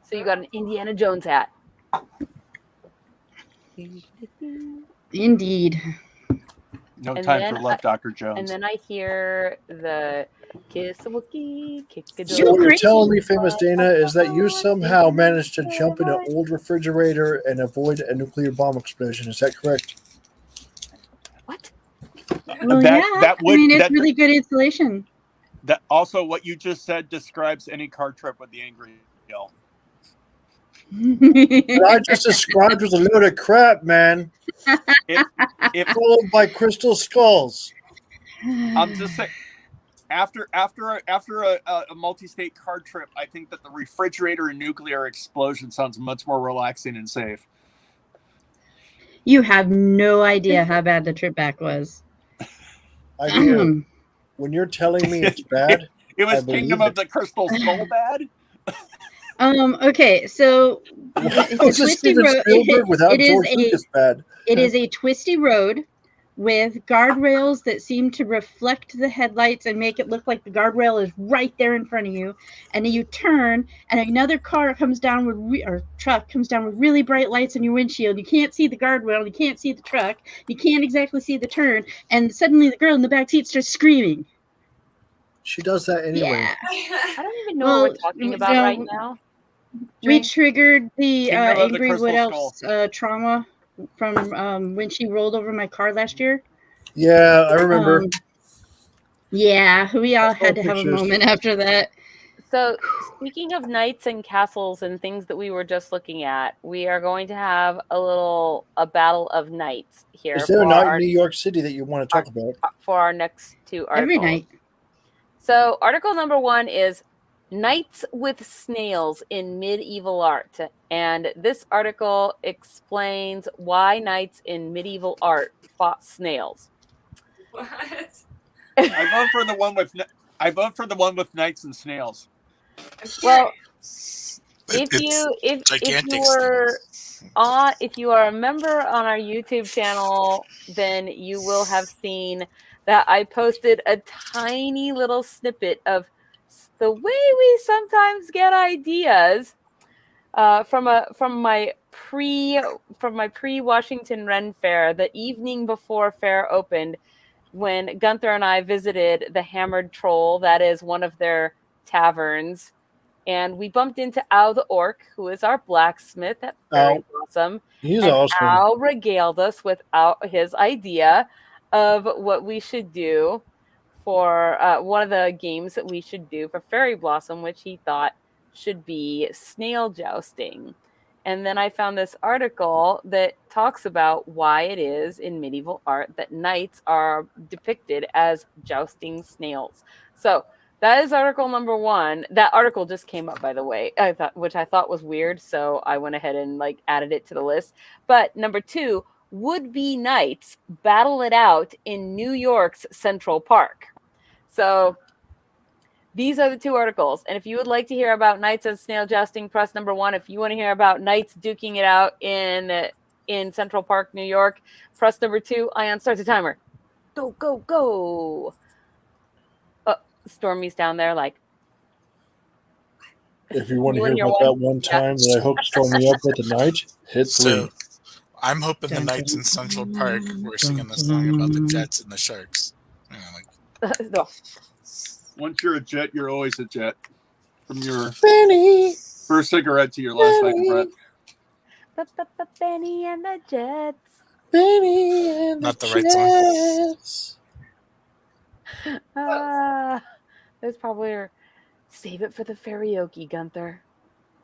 So you got an Indiana Jones hat. Indeed. No And time then for love, Dr. Jones. And then I hear the kiss a Wookiee, kick a So what door. you're telling me, Famous Dana, is that you somehow managed to jump in an old refrigerator and avoid a nuclear bomb explosion. Is that correct? What? Well, it's really good insulation. That also, what you just said describes any car trip with the angry yell. What I just described was a load of crap, man. Followed by crystal skulls. I'm just saying, after a multi-state car trip, I think that the refrigerator and nuclear explosion sounds much more relaxing and safe. You have no idea how bad the trip back was. I do. When you're telling me it's bad, it was I believe Kingdom of the Crystal Skull bad. Okay, so it's a twisty road. It is a twisty road with guardrails that seem to reflect the headlights and make it look like the guardrail is right there in front of you. And then you turn, and another car comes down with truck comes down with really bright lights on your windshield. You can't see the guardrail, you can't see the truck, you can't exactly see the turn, and suddenly the girl in the back seat starts screaming. She does that anyway. Yeah. I don't even know what we're talking about right now. We triggered the Kingdom of the Angry Crystal Wood Elf's trauma from when she rolled over my car last year. Yeah, I remember. Yeah, we all had to have a pictures. moment after that. So, speaking of knights and castles and things that we were just looking at, we are going to have a battle of knights here. Is there a night in New York City that you want to talk about? For our next two articles. Every night. So, article number 1 is Knights with Snails in Medieval Art. And this article explains why knights in medieval art fought snails. What? I vote for the one with knights and snails. Well, It's if you are a member on our YouTube channel, then you will have seen that I posted a tiny little snippet of the way we sometimes get ideas from my pre-Washington Ren Fair, the evening before fair opened, when Gunther and I visited the Hammered Troll, that is one of their taverns, and we bumped into Al the Orc, who is our blacksmith at Fairyblossom. He's and awesome. Al regaled us with his idea of what we should do for one of the games that we should do for Fairyblossom, which he thought should be snail jousting. And then I found this article that talks about why it is in medieval art that knights are depicted as jousting snails. So that is article number 1. That article just came up, by the way, which I thought was weird. So I went ahead and added it to the list. But number 2, would-be knights battle it out in New York's Central Park. So these are the 2 articles. And if you would like to hear about knights and snail jousting, press number 1. If you want to hear about knights duking it out in Central Park, New York, press number 2. Ion, start the timer. Go, go, go. Stormy's down there If you want to hear about that one time that I hooked Stormy up with tonight, hit 3. So, I'm hoping the Knights in Central Park were singing the song about the Jets and the Sharks. No. Once you're a jet, you're always a jet. From your Benny, first cigarette to your last dying breath. Benny and the Jets. Benny and Not the the right song. Jets. There's probably save it for the karaoke, Gunther.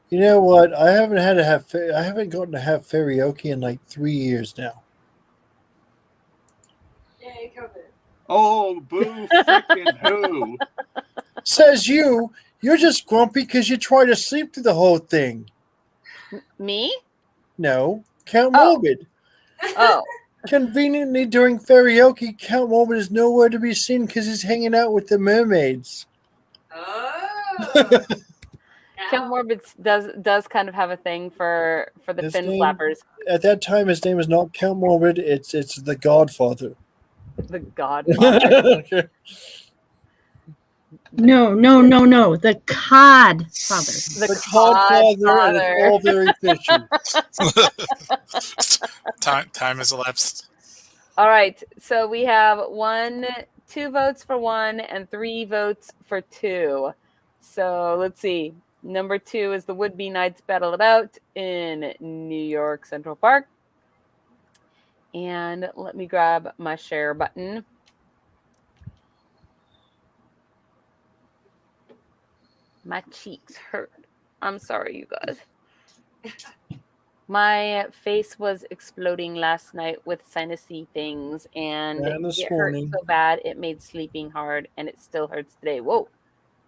You know what? I haven't gotten to have karaoke in like 3 years now. Yay, COVID. Oh, boo frickin' who? Says you. You're just grumpy because you tried to sleep through the whole thing. Me? No, Count Oh. Morbid. Oh. Conveniently, during karaoke, Count Morbid is nowhere to be seen because he's hanging out with the mermaids. Oh. Count Morbid does kind of have a thing for the His fin name- flappers. At that time, his name is not Count Morbid. It's the Godfather. The Godfather. Okay. No. The cod father. The Godfather, and it's all very fishy. Time has elapsed. All right. So we have 2 votes for 1 and 3 votes for 2. So let's see. Number 2 is the Would-Be Knights Battle It Out in New York Central Park. And let me grab my share button. My cheeks hurt. I'm sorry, you guys. My face was exploding last night with sinusy things, and this it hurt morning. so bad it made sleeping hard, and it still hurts today. Whoa.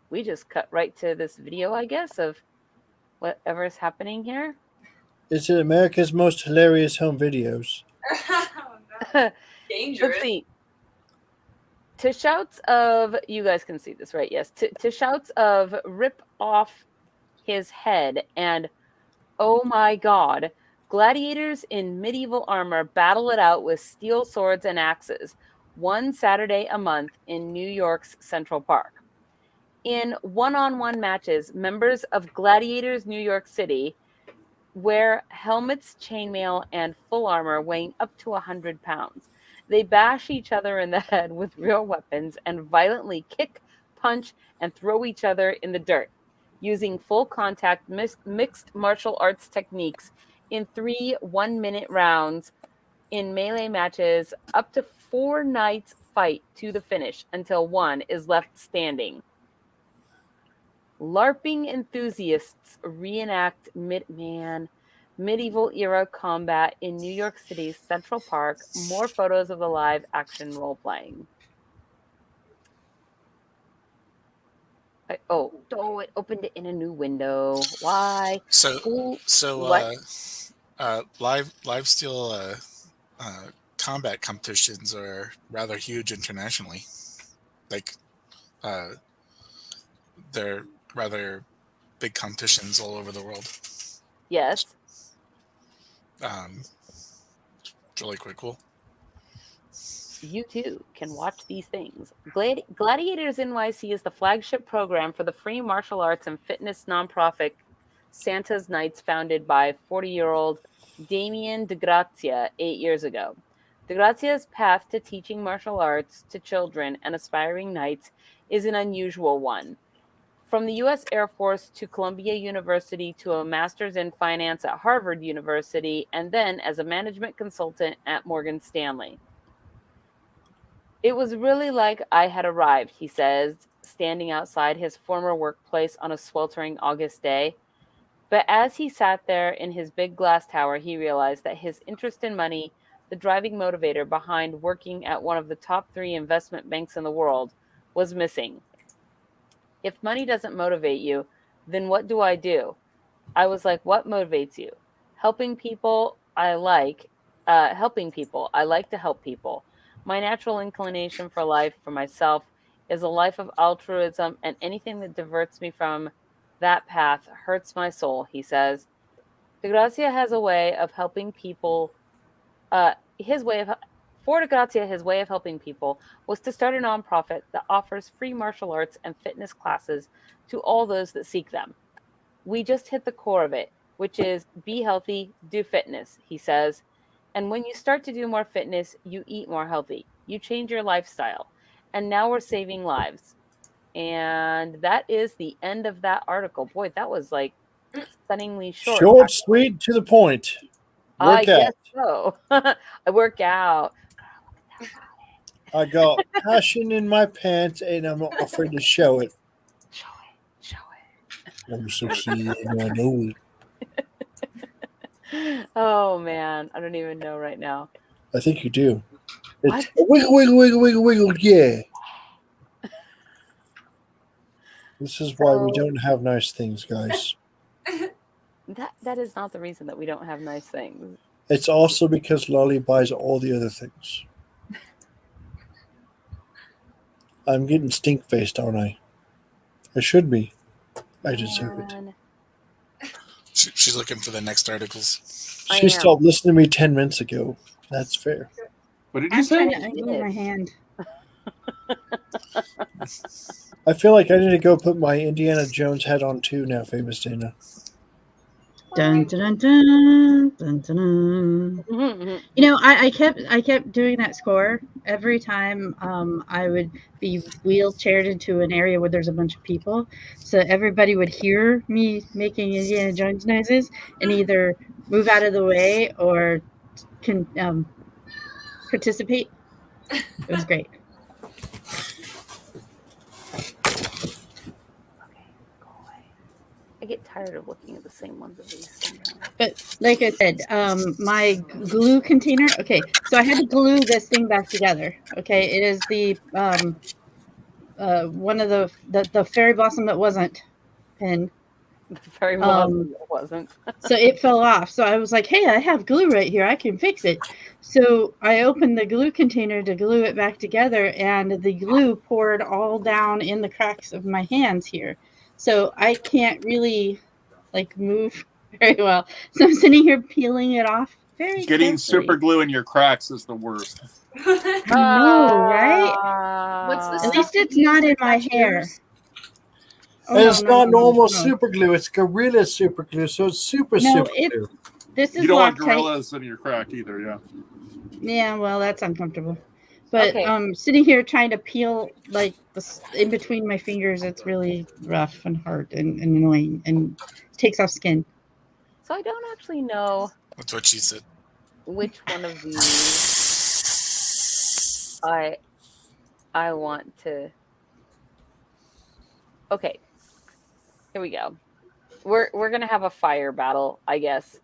We just cut right to this video, I guess, of whatever is happening here. It's America's most hilarious home videos. Oh, no. Dangerous. Let's see. To shouts of, you guys can see this, right? Yes. To shouts of rip off his head and oh my God, gladiators in medieval armor battle it out with steel swords and axes, one Saturday a month in New York's Central Park. In one-on-one matches, members of Gladiators New York City wear helmets, chainmail, and full armor weighing up to 100 pounds. They bash each other in the head with real weapons and violently kick, punch, and throw each other in the dirt, using full contact mixed martial arts techniques in 3 one-minute rounds in melee matches. Up to 4 knights fight to the finish until one is left standing. LARPing enthusiasts reenact medieval era combat in New York City's Central Park. More photos of the live action role playing. It opened it in a new window. Why? Live steel combat competitions are rather huge internationally. Like, they're rather big competitions all over the world. Yes. It's really quite cool. You too can watch these things. Gladiators NYC is the flagship program for the free martial arts and fitness nonprofit Santa's Knights, founded by 40-year-old Damien DeGrazia 8 years ago. DeGrazia's path to teaching martial arts to children and aspiring knights is an unusual one. From the U.S. Air Force to Columbia University to a master's in finance at Harvard University, and then as a management consultant at Morgan Stanley. It was really like I had arrived, he says, standing outside his former workplace on a sweltering August day. But as he sat there in his big glass tower, he realized that his interest in money, the driving motivator behind working at one of the top 3 investment banks in the world, was missing. If money doesn't motivate you, then what do I do? I was like, what motivates you? Helping people. I like to help people. My natural inclination for life, for myself, is a life of altruism, and anything that diverts me from that path hurts my soul, he says. DeGrazia has a way of helping people. His way of helping people was to start a nonprofit that offers free martial arts and fitness classes to all those that seek them. We just hit the core of it, which is be healthy, do fitness, he says. And when you start to do more fitness, you eat more healthy. You change your lifestyle. And now we're saving lives. And that is the end of that article. Boy, that was like stunningly short. Short, sweet, to the point. I guess so. I work out. I got passion in my pants, and I'm not afraid to show it. Show it. Show I'm sexy, and I know it. it. Oh man, I don't even know right now. I think you do. It's What? wiggle, wiggle, wiggle, wiggle, wiggle, yeah. This is why we don't have nice things, guys. That is not the reason that we don't have nice things. It's also because Lolly buys all the other things. I'm getting stink-faced, aren't I? I should be. I deserve it. Man, She's looking for the next articles. I She am. stopped listening to me 10 minutes ago. That's fair. What did you I'm say? trying to move my hand. I feel like I need to go put my Indiana Jones hat on too now, famous Dana. Dun, dun, dun, dun, dun, dun. Mhm. You know, I kept doing that score every time I would be wheelchaired into an area where there's a bunch of people, so everybody would hear me making Indiana Jones noises and either move out of the way or can participate. It was great. Go away. I get tired of looking at the same ones of these. Sometimes. But like I said, my glue container. Okay, so I had to glue this thing back together. Okay, it is the one of the fairy blossom that wasn't pinned. Very well, it wasn't. So it fell off. So I was like, hey, I have glue right here. I can fix it. So I opened the glue container to glue it back together, and the glue poured all down in the cracks of my hands here. So I can't really like move very well. So I'm sitting here peeling it off very Getting carefully. super glue in your cracks is the worst. I know, right? What's the At stuff least you it's use not for in my hair. tattoos? Oh, And no, it's no, not no, normal no. super glue, it's Gorilla super glue, so it's super No, super it's glue. this is You don't want Loctite. gorillas in your crack either, yeah. Yeah, well, that's uncomfortable. But Okay. sitting here trying to peel like in between my fingers, it's really rough and hard and annoying and takes off skin. So I don't actually know That's what she said. which one of these I want to. Okay, here we go. We're gonna have a fire battle, I guess.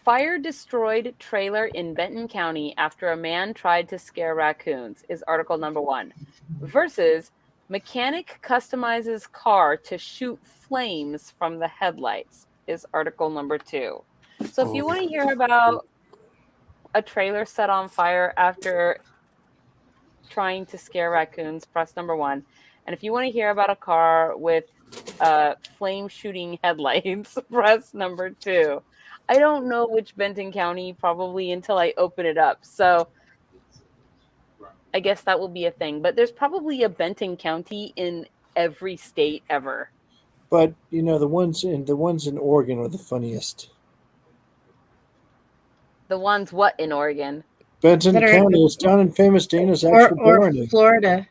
Fire destroyed trailer in Benton County after a man tried to scare raccoons is article number 1. Versus mechanic customizes car to shoot flames from the headlights is article number 2. So if you want to hear about a trailer set on fire after trying to scare raccoons, press number 1. And if you want to hear about a car with flame shooting headlights, press number 2. I don't know which Benton County probably until I open it up. So I guess that will be a thing. But there's probably a Benton County in every state ever. But you know the ones in Oregon are the funniest. The ones what in Oregon? Benton That are- County is down in famous Dana's Or actual barony. Florida.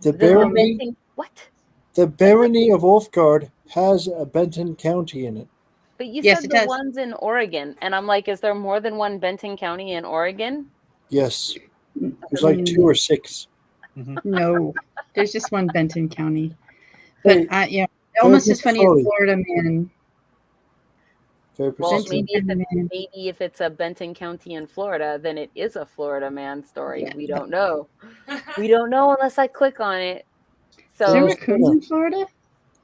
The The barony, Benton, what? the barony of Ulfgard has a Benton County in it. But you Yes, said it the does. ones in Oregon, and I'm like, is there more than one Benton County in Oregon? Yes, there's like 2 or 6. No, there's just one Benton County. Hey, But almost as funny as Chloe. Florida Man. Very Well, persistent. maybe if it's a Benton County in Florida, then it is a Florida man story. Yeah. We don't know. We don't know unless I click on it. Is there So raccoons in Florida?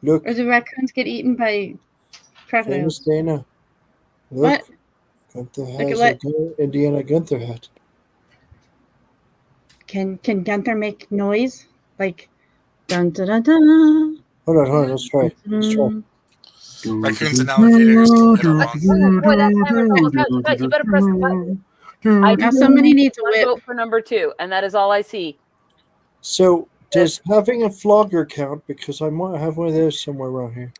Look, Or do raccoons get eaten by famous crocodiles? Dana. Look, What? Gunther at has what? a Indiana Gunther hat. Can Gunther make noise? Like dun dun dun dun. Hold on, let's try. Let's try. Raccoons and alligators don't get along. oh, boy, that timer's almost out. You guys, you better press the button. I Now somebody needs a one whip. vote for number 2, and that is all I see. So, does having a flogger count? Because I might have one of those somewhere around here.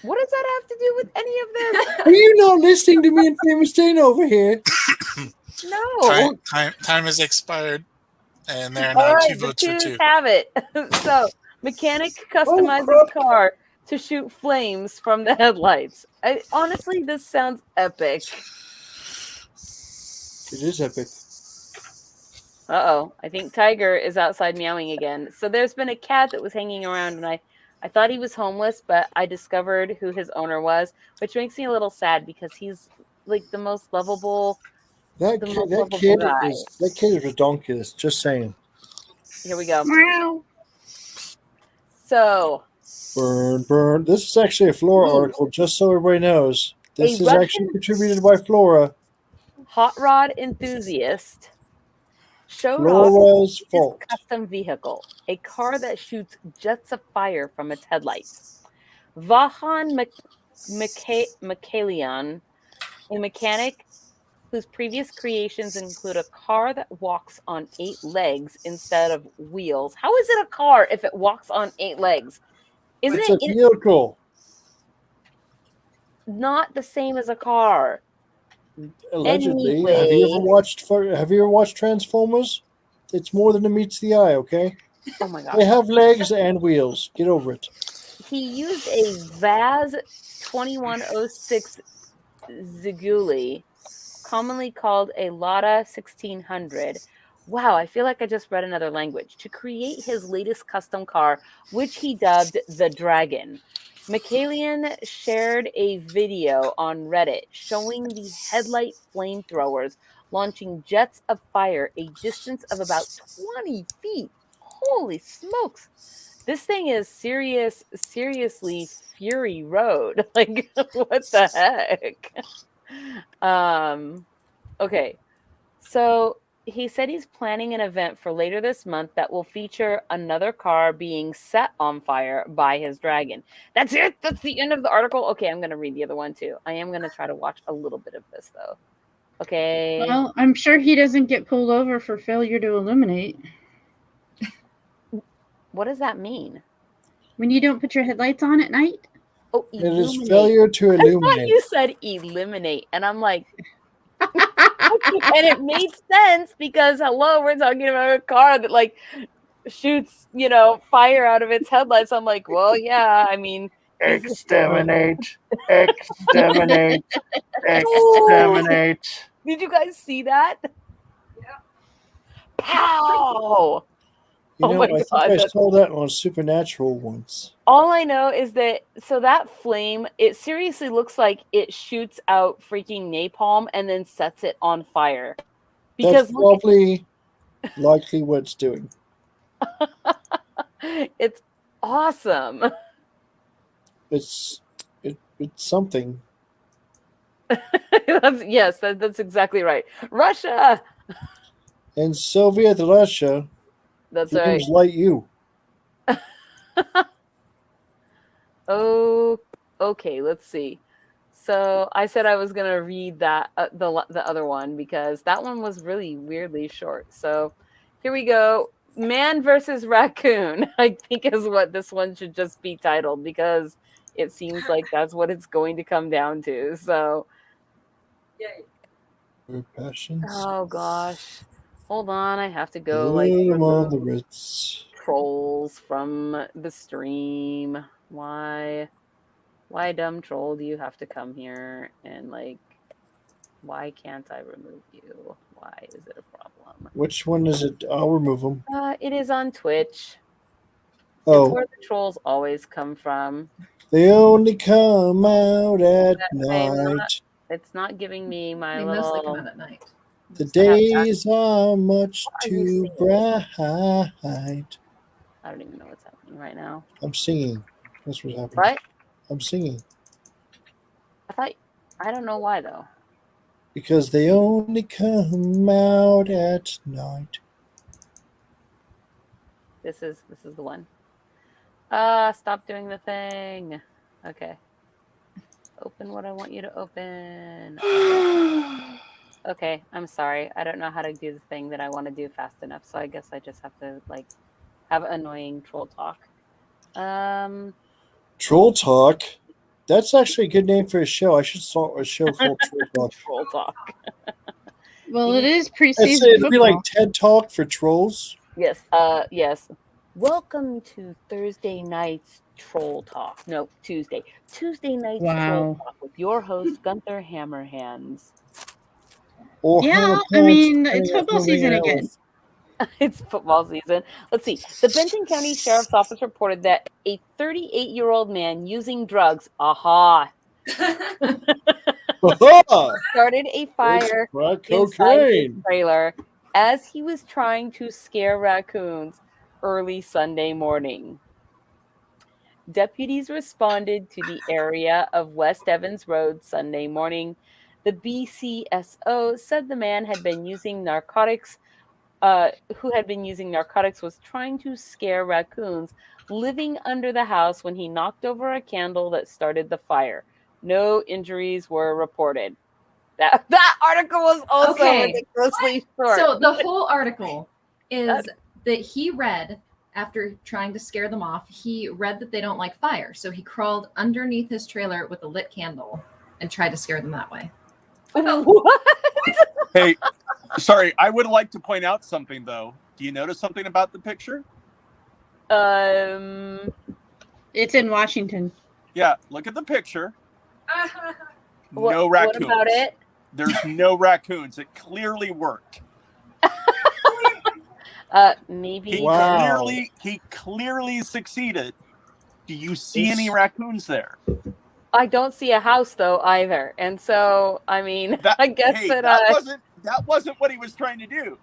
What does that have to do with any of this? Are you not listening to me and famous Dana over here? No. Time has expired, and there are All now right, 2 the votes for 2. twos have it. So, mechanic customizes crap. car to shoot flames from the headlights. Honestly, this sounds epic. It is epic. Uh-oh. I think Tiger is outside meowing again. So there's been a cat that was hanging around, and I thought he was homeless, but I discovered who his owner was, which makes me a little sad because he's like the most lovable That the kid, most that lovable kid guy. is redonkulous. Just saying. Here we go. Meow. So Burn, burn. This is actually a Flora article, just so everybody knows. This is Russian- actually contributed by Flora. hot rod enthusiast showed off Flora's his fault. custom vehicle, a car that shoots jets of fire from its headlights. Vahan Mikhalian, a mechanic whose previous creations include a car that walks on 8 legs instead of wheels. How is it a car if it walks on 8 legs? Isn't It's a it vehicle. not the same as a car? Allegedly. Anyway. Have you ever watched Transformers? It's more than it meets the eye, okay? Oh my god. They have legs and wheels. Get over it. He used a Vaz 2106 Ziguli, commonly called a Lada 1600. Wow, I feel like I just read another language. To create his latest custom car, which he dubbed the Dragon. Mikhalian shared a video on Reddit showing the headlight flamethrowers launching jets of fire a distance of about 20 feet. Holy smokes. This thing is seriously Fury Road. Like, what the heck? Okay. So he said he's planning an event for later this month that will feature another car being set on fire by his dragon. That's it. That's the end of the article. Okay, I'm going to read the other one too. I am going to try to watch a little bit of this though. Okay. Well, I'm sure he doesn't get pulled over for failure to illuminate. What does that mean? When you don't put your headlights on at night? Oh, It is illuminate. failure to I thought illuminate. you said eliminate, and I'm like, and it made sense because hello, we're talking about a car that like shoots, fire out of its headlights. I'm like, well, yeah, I mean, Exterminate. Exterminate. Exterminate. did you guys see that? Yeah. Pow! You Oh know, my I think God, I that's- saw that on Supernatural once. All I know is that that flame, it seriously looks like it shoots out freaking napalm and then sets it on fire. Because That's probably likely what it's doing. it's awesome. It's something. That's exactly right. Russia. And Soviet Russia, That's the right. name's Light You. Oh, okay. Let's see. So I said I was gonna read that the other one because that one was really weirdly short. So here we go. Man versus raccoon. I think is what this one should just be titled because it seems like that's what it's going to come down to. So, Yay. Passions. oh gosh, hold on. I have to go Put like 'em on the remove Ritz. trolls from the stream. Why dumb troll do you have to come here and like why can't I remove you? Why is it a problem? Which one is it? I'll remove them. It is on Twitch. It's Oh, where the trolls always come from. they only come out at I'm not- night. It's not giving me my They mostly come little. out at night. The Just have that. days are much Why are you too singing? bright. I don't even know what's happening right now. I'm singing. That's what's happening. What? I'm singing. I don't know why though. Because they only come out at night. This is the one. Stop doing the thing. Okay. Open what I want you to open. Okay, I'm sorry. I don't know how to do the thing that I want to do fast enough, so I guess I just have to like have annoying troll talk. Troll Talk. That's actually a good name for a show. I should start a show called Troll Talk. Troll talk. Well, it is I'd say preseason it'd be like football. TED Talk for trolls. Yes. Yes. Welcome to Thursday night's Troll Talk. No, Tuesday. Tuesday night's Troll Wow. Talk with your host Gunther Hammerhands. Or Yeah, Hannah I mean, Pants it's and football Moving season Hours. again. It's football season. Let's see. The Benton County Sheriff's Office reported that a 38-year-old man using drugs, started a fire inside his cocaine. trailer as he was trying to scare raccoons early Sunday morning. Deputies responded to the area of West Evans Road Sunday morning. The BCSO said the man had been using narcotics, was trying to scare raccoons living under the house when he knocked over a candle that started the fire. No injuries were reported. That article was also ridiculously short. So the whole article is that he read, after trying to scare them off, he read that they don't like fire. So he crawled underneath his trailer with a lit candle and tried to scare them that way. What? Hey, sorry, I would like to point out something, though. Do you notice something about the picture? It's in Washington. Yeah, look at the picture. What raccoons. What about it? There's no raccoons. It clearly worked. Maybe. He clearly succeeded. Do you see any raccoons there? I don't see a house though either, and so I mean, I guess that wasn't what he was trying to do.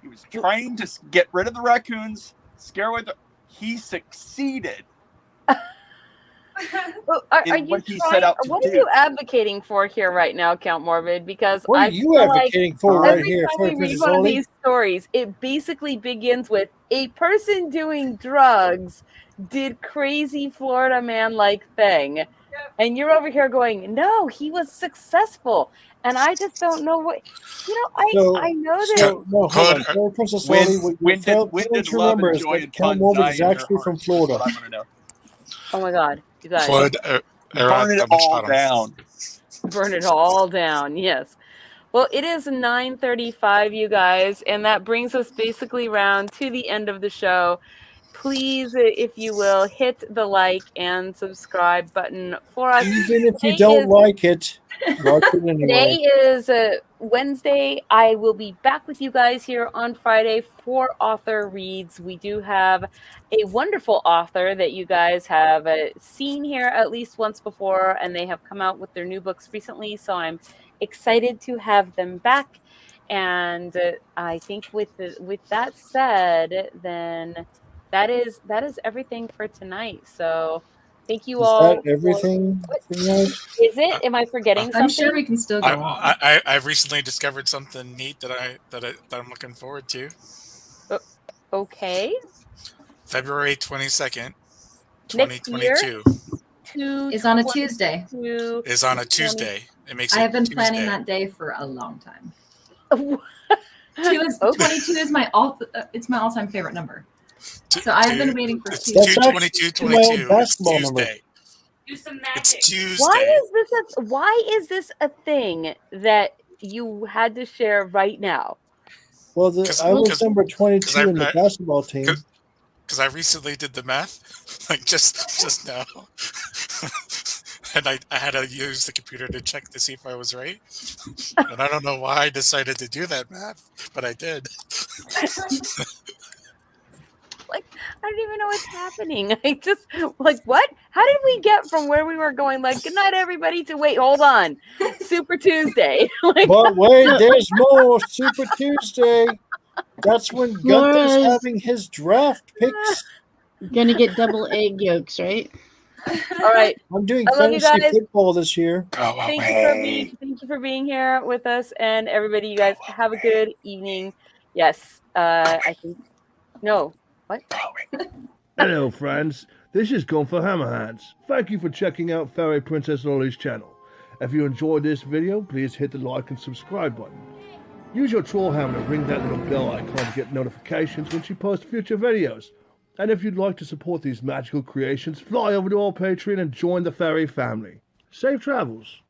He was trying to get rid of the raccoons, scare away he succeeded. Are you what are you advocating for here right now, Count Morbid? Because what are you advocating for right here? Every time we read one of these stories, it basically begins with a person doing drugs did crazy Florida man-like thing, and you're over here going, no, he was successful, and I just don't know what I know that. Princess Lily, what you remember is that Count Morbid is actually from Florida. Oh my God. You guys. Burn it all down. Burn it all down. Yes. Well, it is 9:35, you guys, and that brings us basically around to the end of the show. Please, if you will, hit the like and subscribe button for us. Even if you don't like it, watch it anyway. Today is Wednesday. I will be back with you guys here on Friday for author reads. We do have a wonderful author that you guys have seen here at least once before, and they have come out with their new books recently, so I'm excited to have them back. And I think with that said, then that is everything for tonight. So thank you all. Is that everything for tonight? Is it? Am I forgetting something? I'm sure we can still go on. I've recently discovered something neat that I'm looking forward to. Okay. February 22nd, 2022. Is on a Tuesday. Is on a Tuesday. It makes. I have been planning that day for a long time. 22 is my all-time favorite number. So I've been waiting for 22 basketball Tuesday. Do some magic. It's Tuesday. Why is this a thing that you had to share right now? Well, I was number 22 in the basketball team. Because I recently did the math, like just now, and I had to use the computer to check to see if I was right. And I don't know why I decided to do that math, but I did. Like, I don't even know what's happening. I just, like, what? How did we get from where we were going, like, good night, everybody, to wait, hold on, Super Tuesday? But wait, there's more. Super Tuesday. That's when Gunther's having his draft picks. Gonna get double egg yolks, right? All right. I'm doing fantasy football this year. Thank you for being here with us, and everybody. You guys have a good evening. Yes, I think. No. What? Hello, friends. This is Gunther Hammerhands. Thank you for checking out Fairy Princess Lily's channel. If you enjoyed this video, please hit the like and subscribe button. Use your troll hammer to ring that little bell icon to get notifications when she posts future videos. And if you'd like to support these magical creations, fly over to our Patreon and join the fairy family. Safe travels!